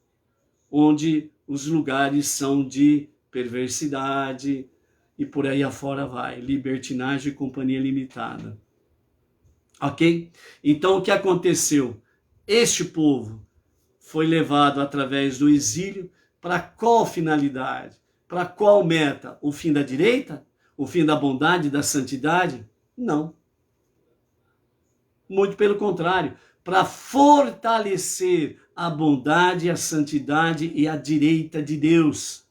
onde os lugares são de perversidade, e por aí afora vai, libertinagem e companhia limitada. Ok? Então o que aconteceu? Este povo foi levado através do exílio para qual finalidade? Para qual meta? O fim da direita? O fim da bondade, da santidade? Não. Muito pelo contrário, para fortalecer a bondade, a santidade e a direita de Deus,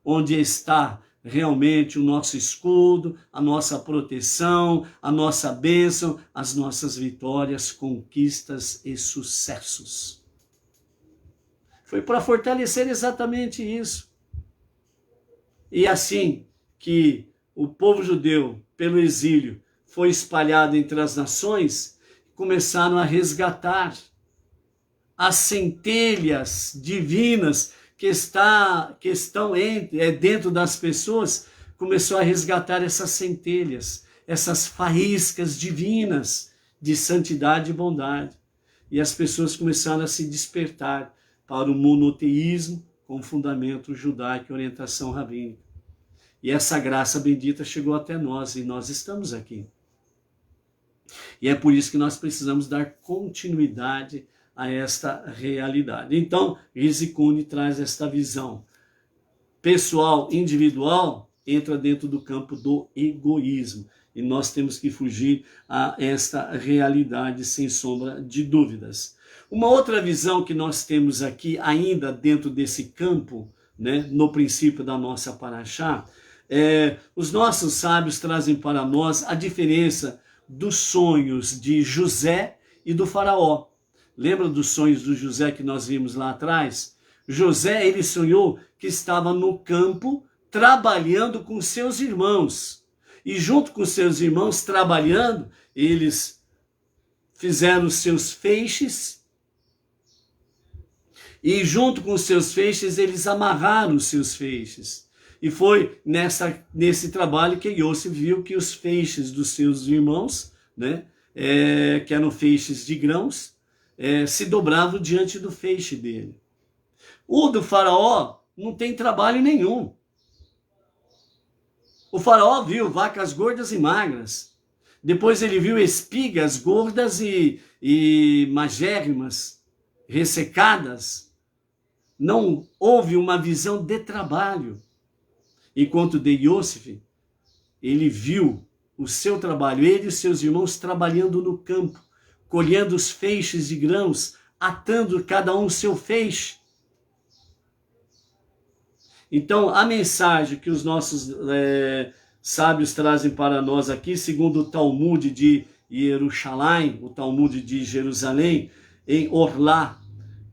onde está realmente o nosso escudo, a nossa proteção, a nossa bênção, as nossas vitórias, conquistas e sucessos. Foi para fortalecer exatamente isso. E assim que o povo judeu, pelo exílio, foi espalhado entre as nações, começaram a resgatar as centelhas divinas que estão dentro das pessoas, começou a resgatar essas centelhas, essas faíscas divinas de santidade e bondade. E as pessoas começaram a se despertar para o monoteísmo com fundamento judaico e orientação rabínica. E essa graça bendita chegou até nós e nós estamos aqui. E é por isso que nós precisamos dar continuidade a esta realidade. Então, Rizicune traz esta visão pessoal, individual, entra dentro do campo do egoísmo. E nós temos que fugir a esta realidade sem sombra de dúvidas. Uma outra visão que nós temos aqui, ainda dentro desse campo, né, no princípio da nossa paraxá, os nossos sábios trazem para nós a diferença dos sonhos de José e do faraó. Lembra dos sonhos do José que nós vimos lá atrás? José, ele sonhou que estava no campo trabalhando com seus irmãos. E junto com seus irmãos trabalhando, eles fizeram os seus feixes. E junto com os seus feixes, eles amarraram os seus feixes. E foi nesse trabalho que Iosif viu que os feixes dos seus irmãos, né, que eram feixes de grãos, se dobravam diante do feixe dele. O do faraó não tem trabalho nenhum. O faraó viu vacas gordas e magras. Depois ele viu espigas gordas e magérrimas, ressecadas. Não houve uma visão de trabalho. Enquanto de Iosif, ele viu o seu trabalho, ele e seus irmãos trabalhando no campo, colhendo os feixes de grãos, atando cada um o seu feixe. Então, a mensagem que os nossos sábios trazem para nós aqui, segundo o Talmud de Jerusalém, o Talmud de Jerusalém, em Orlá,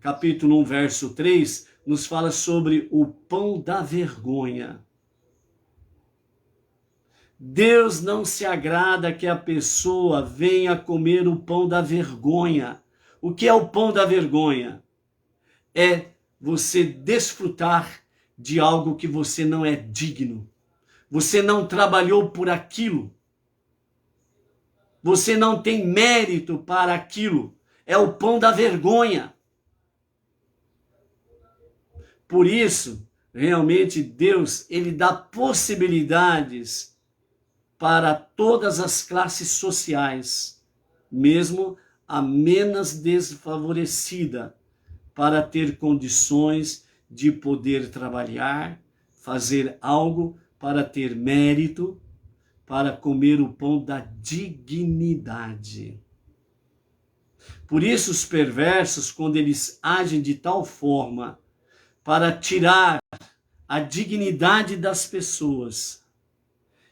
capítulo 1, verso 3, nos fala sobre o pão da vergonha. Deus não se agrada que a pessoa venha comer o pão da vergonha. O que é o pão da vergonha? É você desfrutar de algo que você não é digno. Você não trabalhou por aquilo. Você não tem mérito para aquilo. É o pão da vergonha. Por isso, realmente Deus, ele dá possibilidades para todas as classes sociais, mesmo a menos desfavorecida, para ter condições de poder trabalhar, fazer algo para ter mérito, para comer o pão da dignidade. Por isso os perversos, quando eles agem de tal forma para tirar a dignidade das pessoas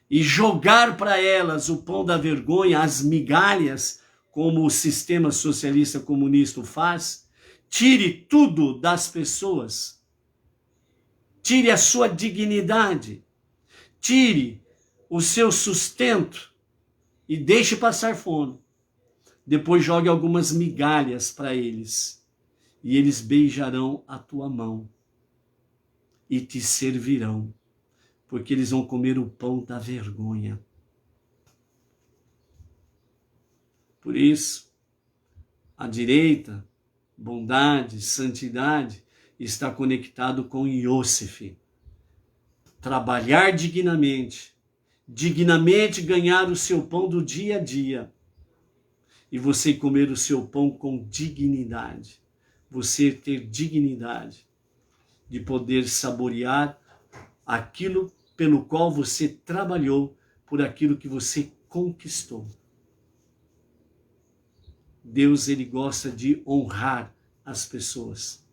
e jogar para elas o pão da vergonha, as migalhas, como o sistema socialista comunista faz, tire tudo das pessoas, tire a sua dignidade, tire o seu sustento e deixe passar fome. Depois jogue algumas migalhas para eles e eles beijarão a tua mão e te servirão, porque eles vão comer o pão da vergonha. Por isso, a direita, bondade, santidade, está conectado com Iosif. Trabalhar dignamente, dignamente ganhar o seu pão do dia a dia, e você comer o seu pão com dignidade. Você ter dignidade de poder saborear aquilo pelo qual você trabalhou, por aquilo que você conquistou. Deus, ele gosta de honrar as pessoas.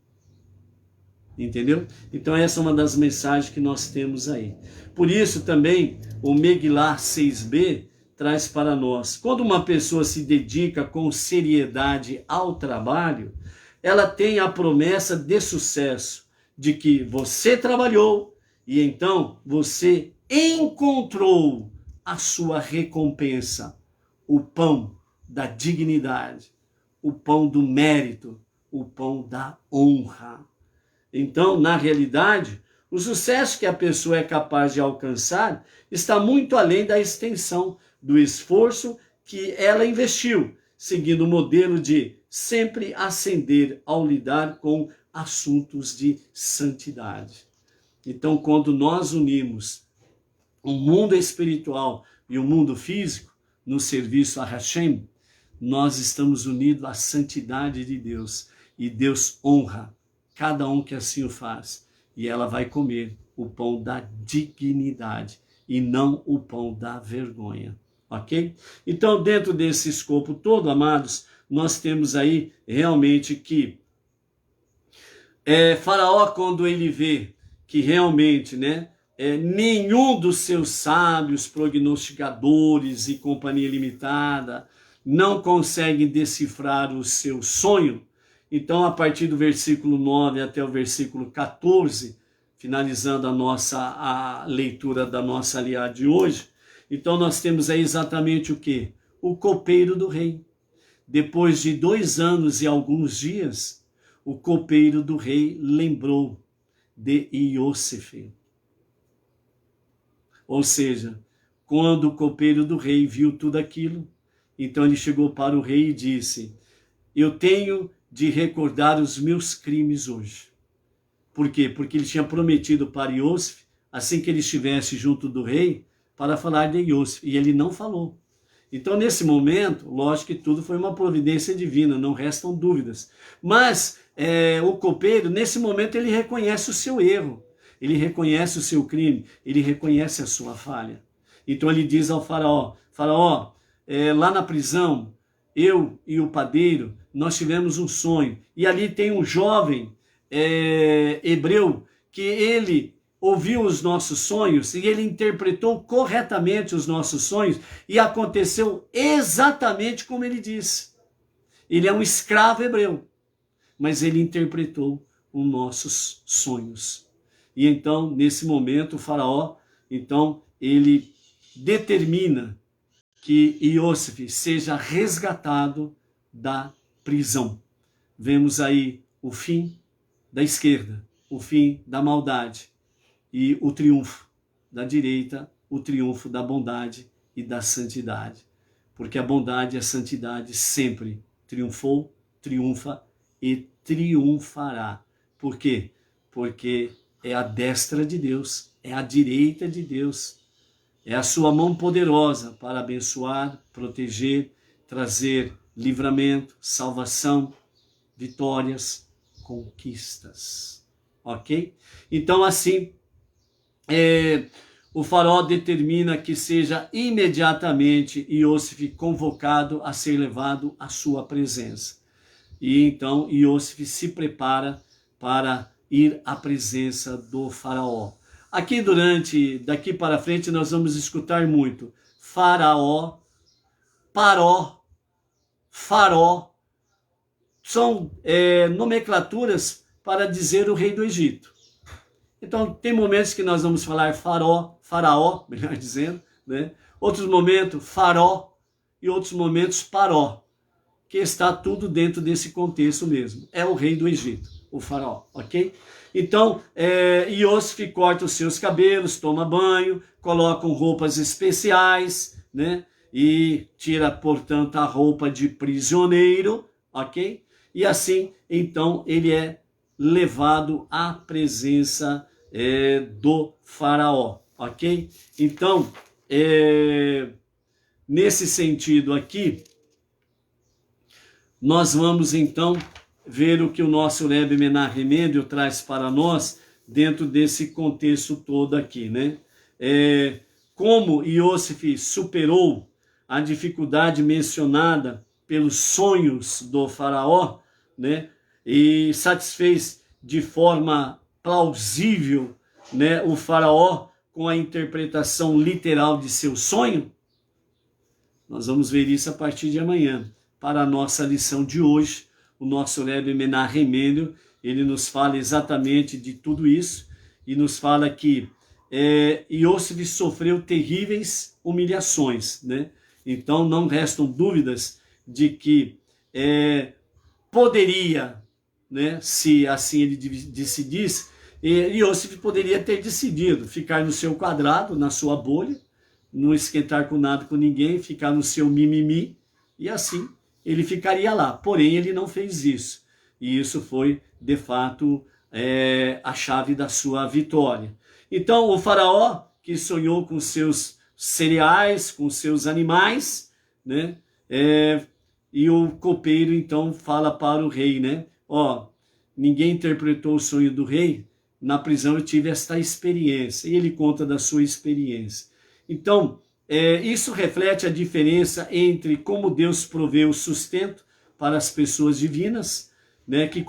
Entendeu? Então essa é uma das mensagens que nós temos aí. Por isso também o Megillah 6b traz para nós. Quando uma pessoa se dedica com seriedade ao trabalho, ela tem a promessa de sucesso, de que você trabalhou e então você encontrou a sua recompensa, o pão da dignidade, o pão do mérito, o pão da honra. Então, na realidade, o sucesso que a pessoa é capaz de alcançar está muito além da extensão do esforço que ela investiu, seguindo o modelo de sempre ascender ao lidar com assuntos de santidade. Então, quando nós unimos o mundo espiritual e o mundo físico no serviço a Hashem, nós estamos unidos à santidade de Deus. E Deus honra cada um que assim o faz. E ela vai comer o pão da dignidade e não o pão da vergonha. Ok? Então, dentro desse escopo todo, amados, nós temos aí realmente que Faraó, quando ele vê que realmente, nenhum dos seus sábios, prognosticadores e companhia limitada não conseguem decifrar o seu sonho, então a partir do versículo 9 até o versículo 14, finalizando a leitura da nossa aliada de hoje, então nós temos aí exatamente o quê? O copeiro do rei. Depois de 2 anos e alguns dias, o copeiro do rei lembrou de Iosif. Ou seja, quando o copeiro do rei viu tudo aquilo, então ele chegou para o rei e disse: eu tenho de recordar os meus crimes hoje. Por quê? Porque ele tinha prometido para Iosif, assim que ele estivesse junto do rei, para falar de Iosif, e ele não falou. Então, nesse momento, lógico que tudo foi uma providência divina, não restam dúvidas. Mas o copeiro, nesse momento, ele reconhece o seu erro, ele reconhece o seu crime, ele reconhece a sua falha. Então ele diz ao faraó, faraó, lá na prisão, eu e o padeiro, nós tivemos um sonho, e ali tem um jovem hebreu, que ele ouviu os nossos sonhos e ele interpretou corretamente os nossos sonhos e aconteceu exatamente como ele disse. Ele é um escravo hebreu. mas ele interpretou os nossos sonhos. E então, nesse momento, o faraó, então, ele determina que Iosif seja resgatado da prisão. Vemos aí o fim da esquerda, o fim da maldade e o triunfo da direita, o triunfo da bondade e da santidade. Porque a bondade e a santidade sempre triunfou, triunfa e triunfará. Por quê? Porque é a destra de Deus, é a direita de Deus, é a sua mão poderosa para abençoar, proteger, trazer livramento, salvação, vitórias, conquistas. Ok? Então, assim, o faraó determina que seja imediatamente Iosif convocado a ser levado à sua presença. E então Iosif se prepara para ir à presença do faraó. Aqui daqui para frente nós vamos escutar muito faraó, paró, faró. São nomenclaturas para dizer o rei do Egito. Então, tem momentos que nós vamos falar faraó, melhor dizendo, né? Outros momentos, faró, e outros momentos, paró, que está tudo dentro desse contexto mesmo. É o rei do Egito, o faraó, ok? Então, Iosif corta os seus cabelos, toma banho, coloca roupas especiais, né? E tira, portanto, a roupa de prisioneiro, ok? E assim, então, ele é levado à presença do faraó, ok? Então, nesse sentido aqui, nós vamos então ver o que o nosso Rebbe Menahem Mendel traz para nós dentro desse contexto todo aqui, né? Como Iosif superou a dificuldade mencionada pelos sonhos do faraó, né? E satisfez de forma plausível, né, o faraó com a interpretação literal de seu sonho. Nós vamos ver isso a partir de amanhã. Para a nossa lição de hoje, o nosso Rebbe Menahem Mendel, ele nos fala exatamente de tudo isso e nos fala que Iosif sofreu terríveis humilhações, né? Então não restam dúvidas de que poderia, né, se assim ele decidisse, Iosif poderia ter decidido ficar no seu quadrado, na sua bolha, não esquentar com nada com ninguém, ficar no seu mimimi, e assim ele ficaria lá. Porém, ele não fez isso. E isso foi, de fato, a chave da sua vitória. Então, o faraó, que sonhou com seus cereais, com seus animais, né? E o copeiro, então, fala para o rei, né? Ninguém interpretou o sonho do rei, na prisão eu tive esta experiência. E ele conta da sua experiência. Então, isso reflete a diferença entre como Deus provê o sustento para as pessoas divinas, né, que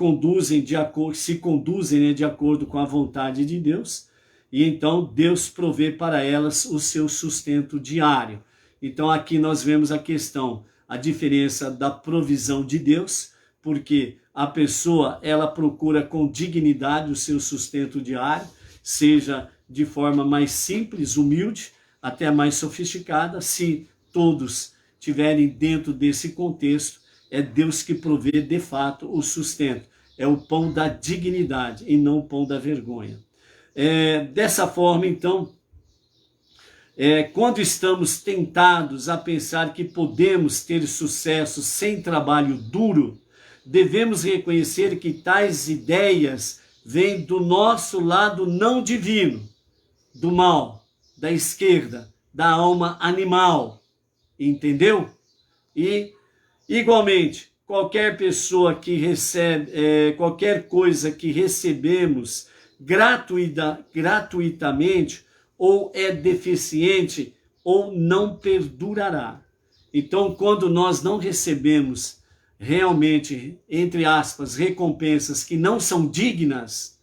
se conduzem, né, de acordo com a vontade de Deus, e então Deus provê para elas o seu sustento diário. Então aqui nós vemos a diferença da provisão de Deus, porque a pessoa ela procura com dignidade o seu sustento diário, seja de forma mais simples, humilde, até mais sofisticada. Se todos estiverem dentro desse contexto, é Deus que provê de fato o sustento. É o pão da dignidade e não o pão da vergonha. Dessa forma, então, quando estamos tentados a pensar que podemos ter sucesso sem trabalho duro, devemos reconhecer que tais ideias vêm do nosso lado não divino, do mal, da esquerda, da alma animal, entendeu? E, igualmente, qualquer pessoa que recebe, qualquer coisa que recebemos gratuitamente, ou é deficiente, ou não perdurará. Então, quando nós não recebemos realmente, entre aspas, recompensas que não são dignas,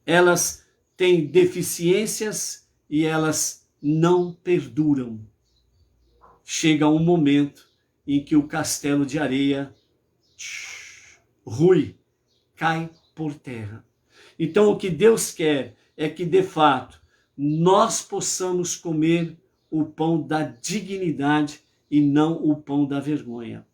elas têm deficiências e elas não perduram. Chega um momento em que o castelo de areia rui, cai por terra. Então o que Deus quer é que de fato nós possamos comer o pão da dignidade e não o pão da vergonha.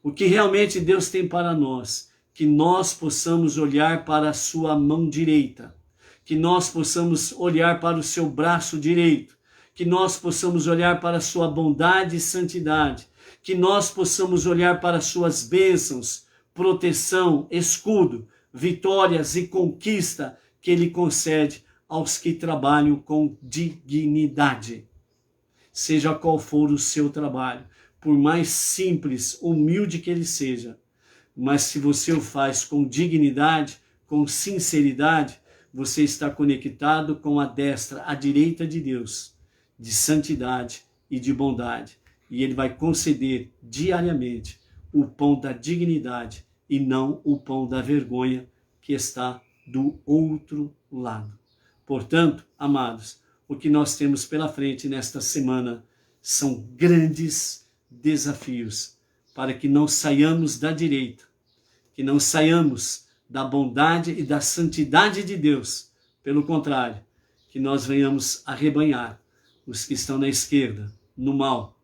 O que realmente Deus tem para nós, que nós possamos olhar para a sua mão direita, que nós possamos olhar para o seu braço direito, que nós possamos olhar para a sua bondade e santidade, que nós possamos olhar para as suas bênçãos, proteção, escudo, vitórias e conquista que Ele concede aos que trabalham com dignidade. Seja qual for o seu trabalho, por mais simples, humilde que ele seja, mas se você o faz com dignidade, com sinceridade, você está conectado com a destra, a direita de Deus, de santidade e de bondade. E Ele vai conceder diariamente o pão da dignidade e não o pão da vergonha que está do outro lado. Portanto, amados, o que nós temos pela frente nesta semana são grandes desafios para que não saiamos da direita, que não saiamos da bondade e da santidade de Deus. Pelo contrário, que nós venhamos arrebanhar os que estão na esquerda, no mal,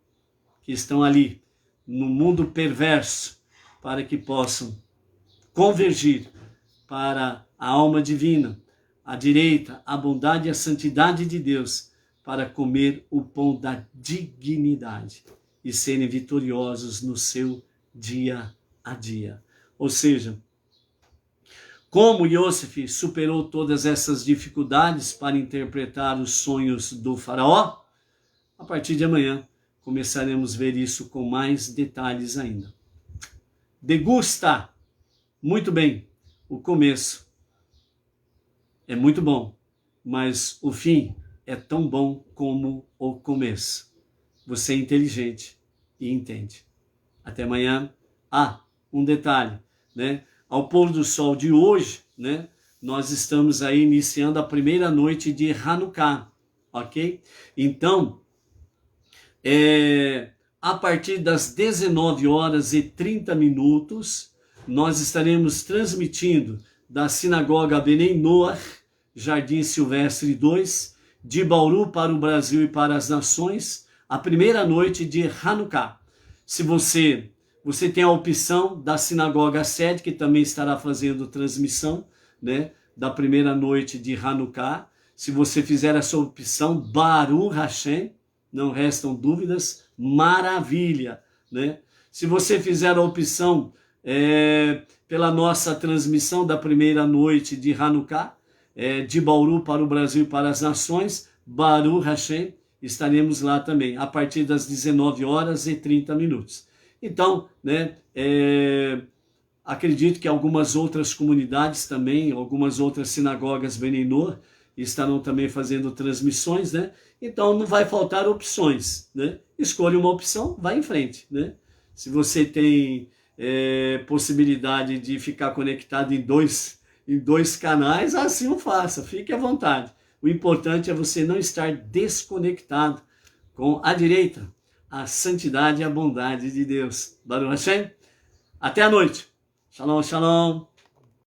que estão ali, no mundo perverso, para que possam convergir para a alma divina, a direita, a bondade e a santidade de Deus, para comer o pão da dignidade e serem vitoriosos no seu dia a dia. Ou seja, como Iosef superou todas essas dificuldades para interpretar os sonhos do faraó, a partir de amanhã começaremos a ver isso com mais detalhes ainda. Degusta muito bem o começo. É muito bom, mas o fim é tão bom como o começo. Você é inteligente e entende. Até amanhã. Um detalhe, né? Ao pôr do sol de hoje, né? Nós estamos aí iniciando a primeira noite de Hanukkah, ok? Então, a partir das 19h30, nós estaremos transmitindo da Sinagoga Benei Noach, Jardim Silvestre 2, de Bauru para o Brasil e para as nações, a primeira noite de Hanukkah. Se você tem a opção da Sinagoga Sede, que também estará fazendo transmissão, né, da primeira noite de Hanukkah. Se você fizer essa opção, Baruch Hashem, não restam dúvidas, maravilha, né? Se você fizer a opção pela nossa transmissão da primeira noite de Hanukkah, de Bauru para o Brasil e para as nações, Baruch Hashem, estaremos lá também, a partir das 19h30. Então, né, acredito que algumas outras comunidades também, algumas outras sinagogas Benei Noach estarão também fazendo transmissões, né? Então não vai faltar opções, né? Escolha uma opção, vai em frente, né? Se você tem possibilidade de ficar conectado em dois canais, assim o faça, fique à vontade. O importante é você não estar desconectado com a direita, a santidade e a bondade de Deus. Baruch Hashem. Até a noite. Shalom, shalom.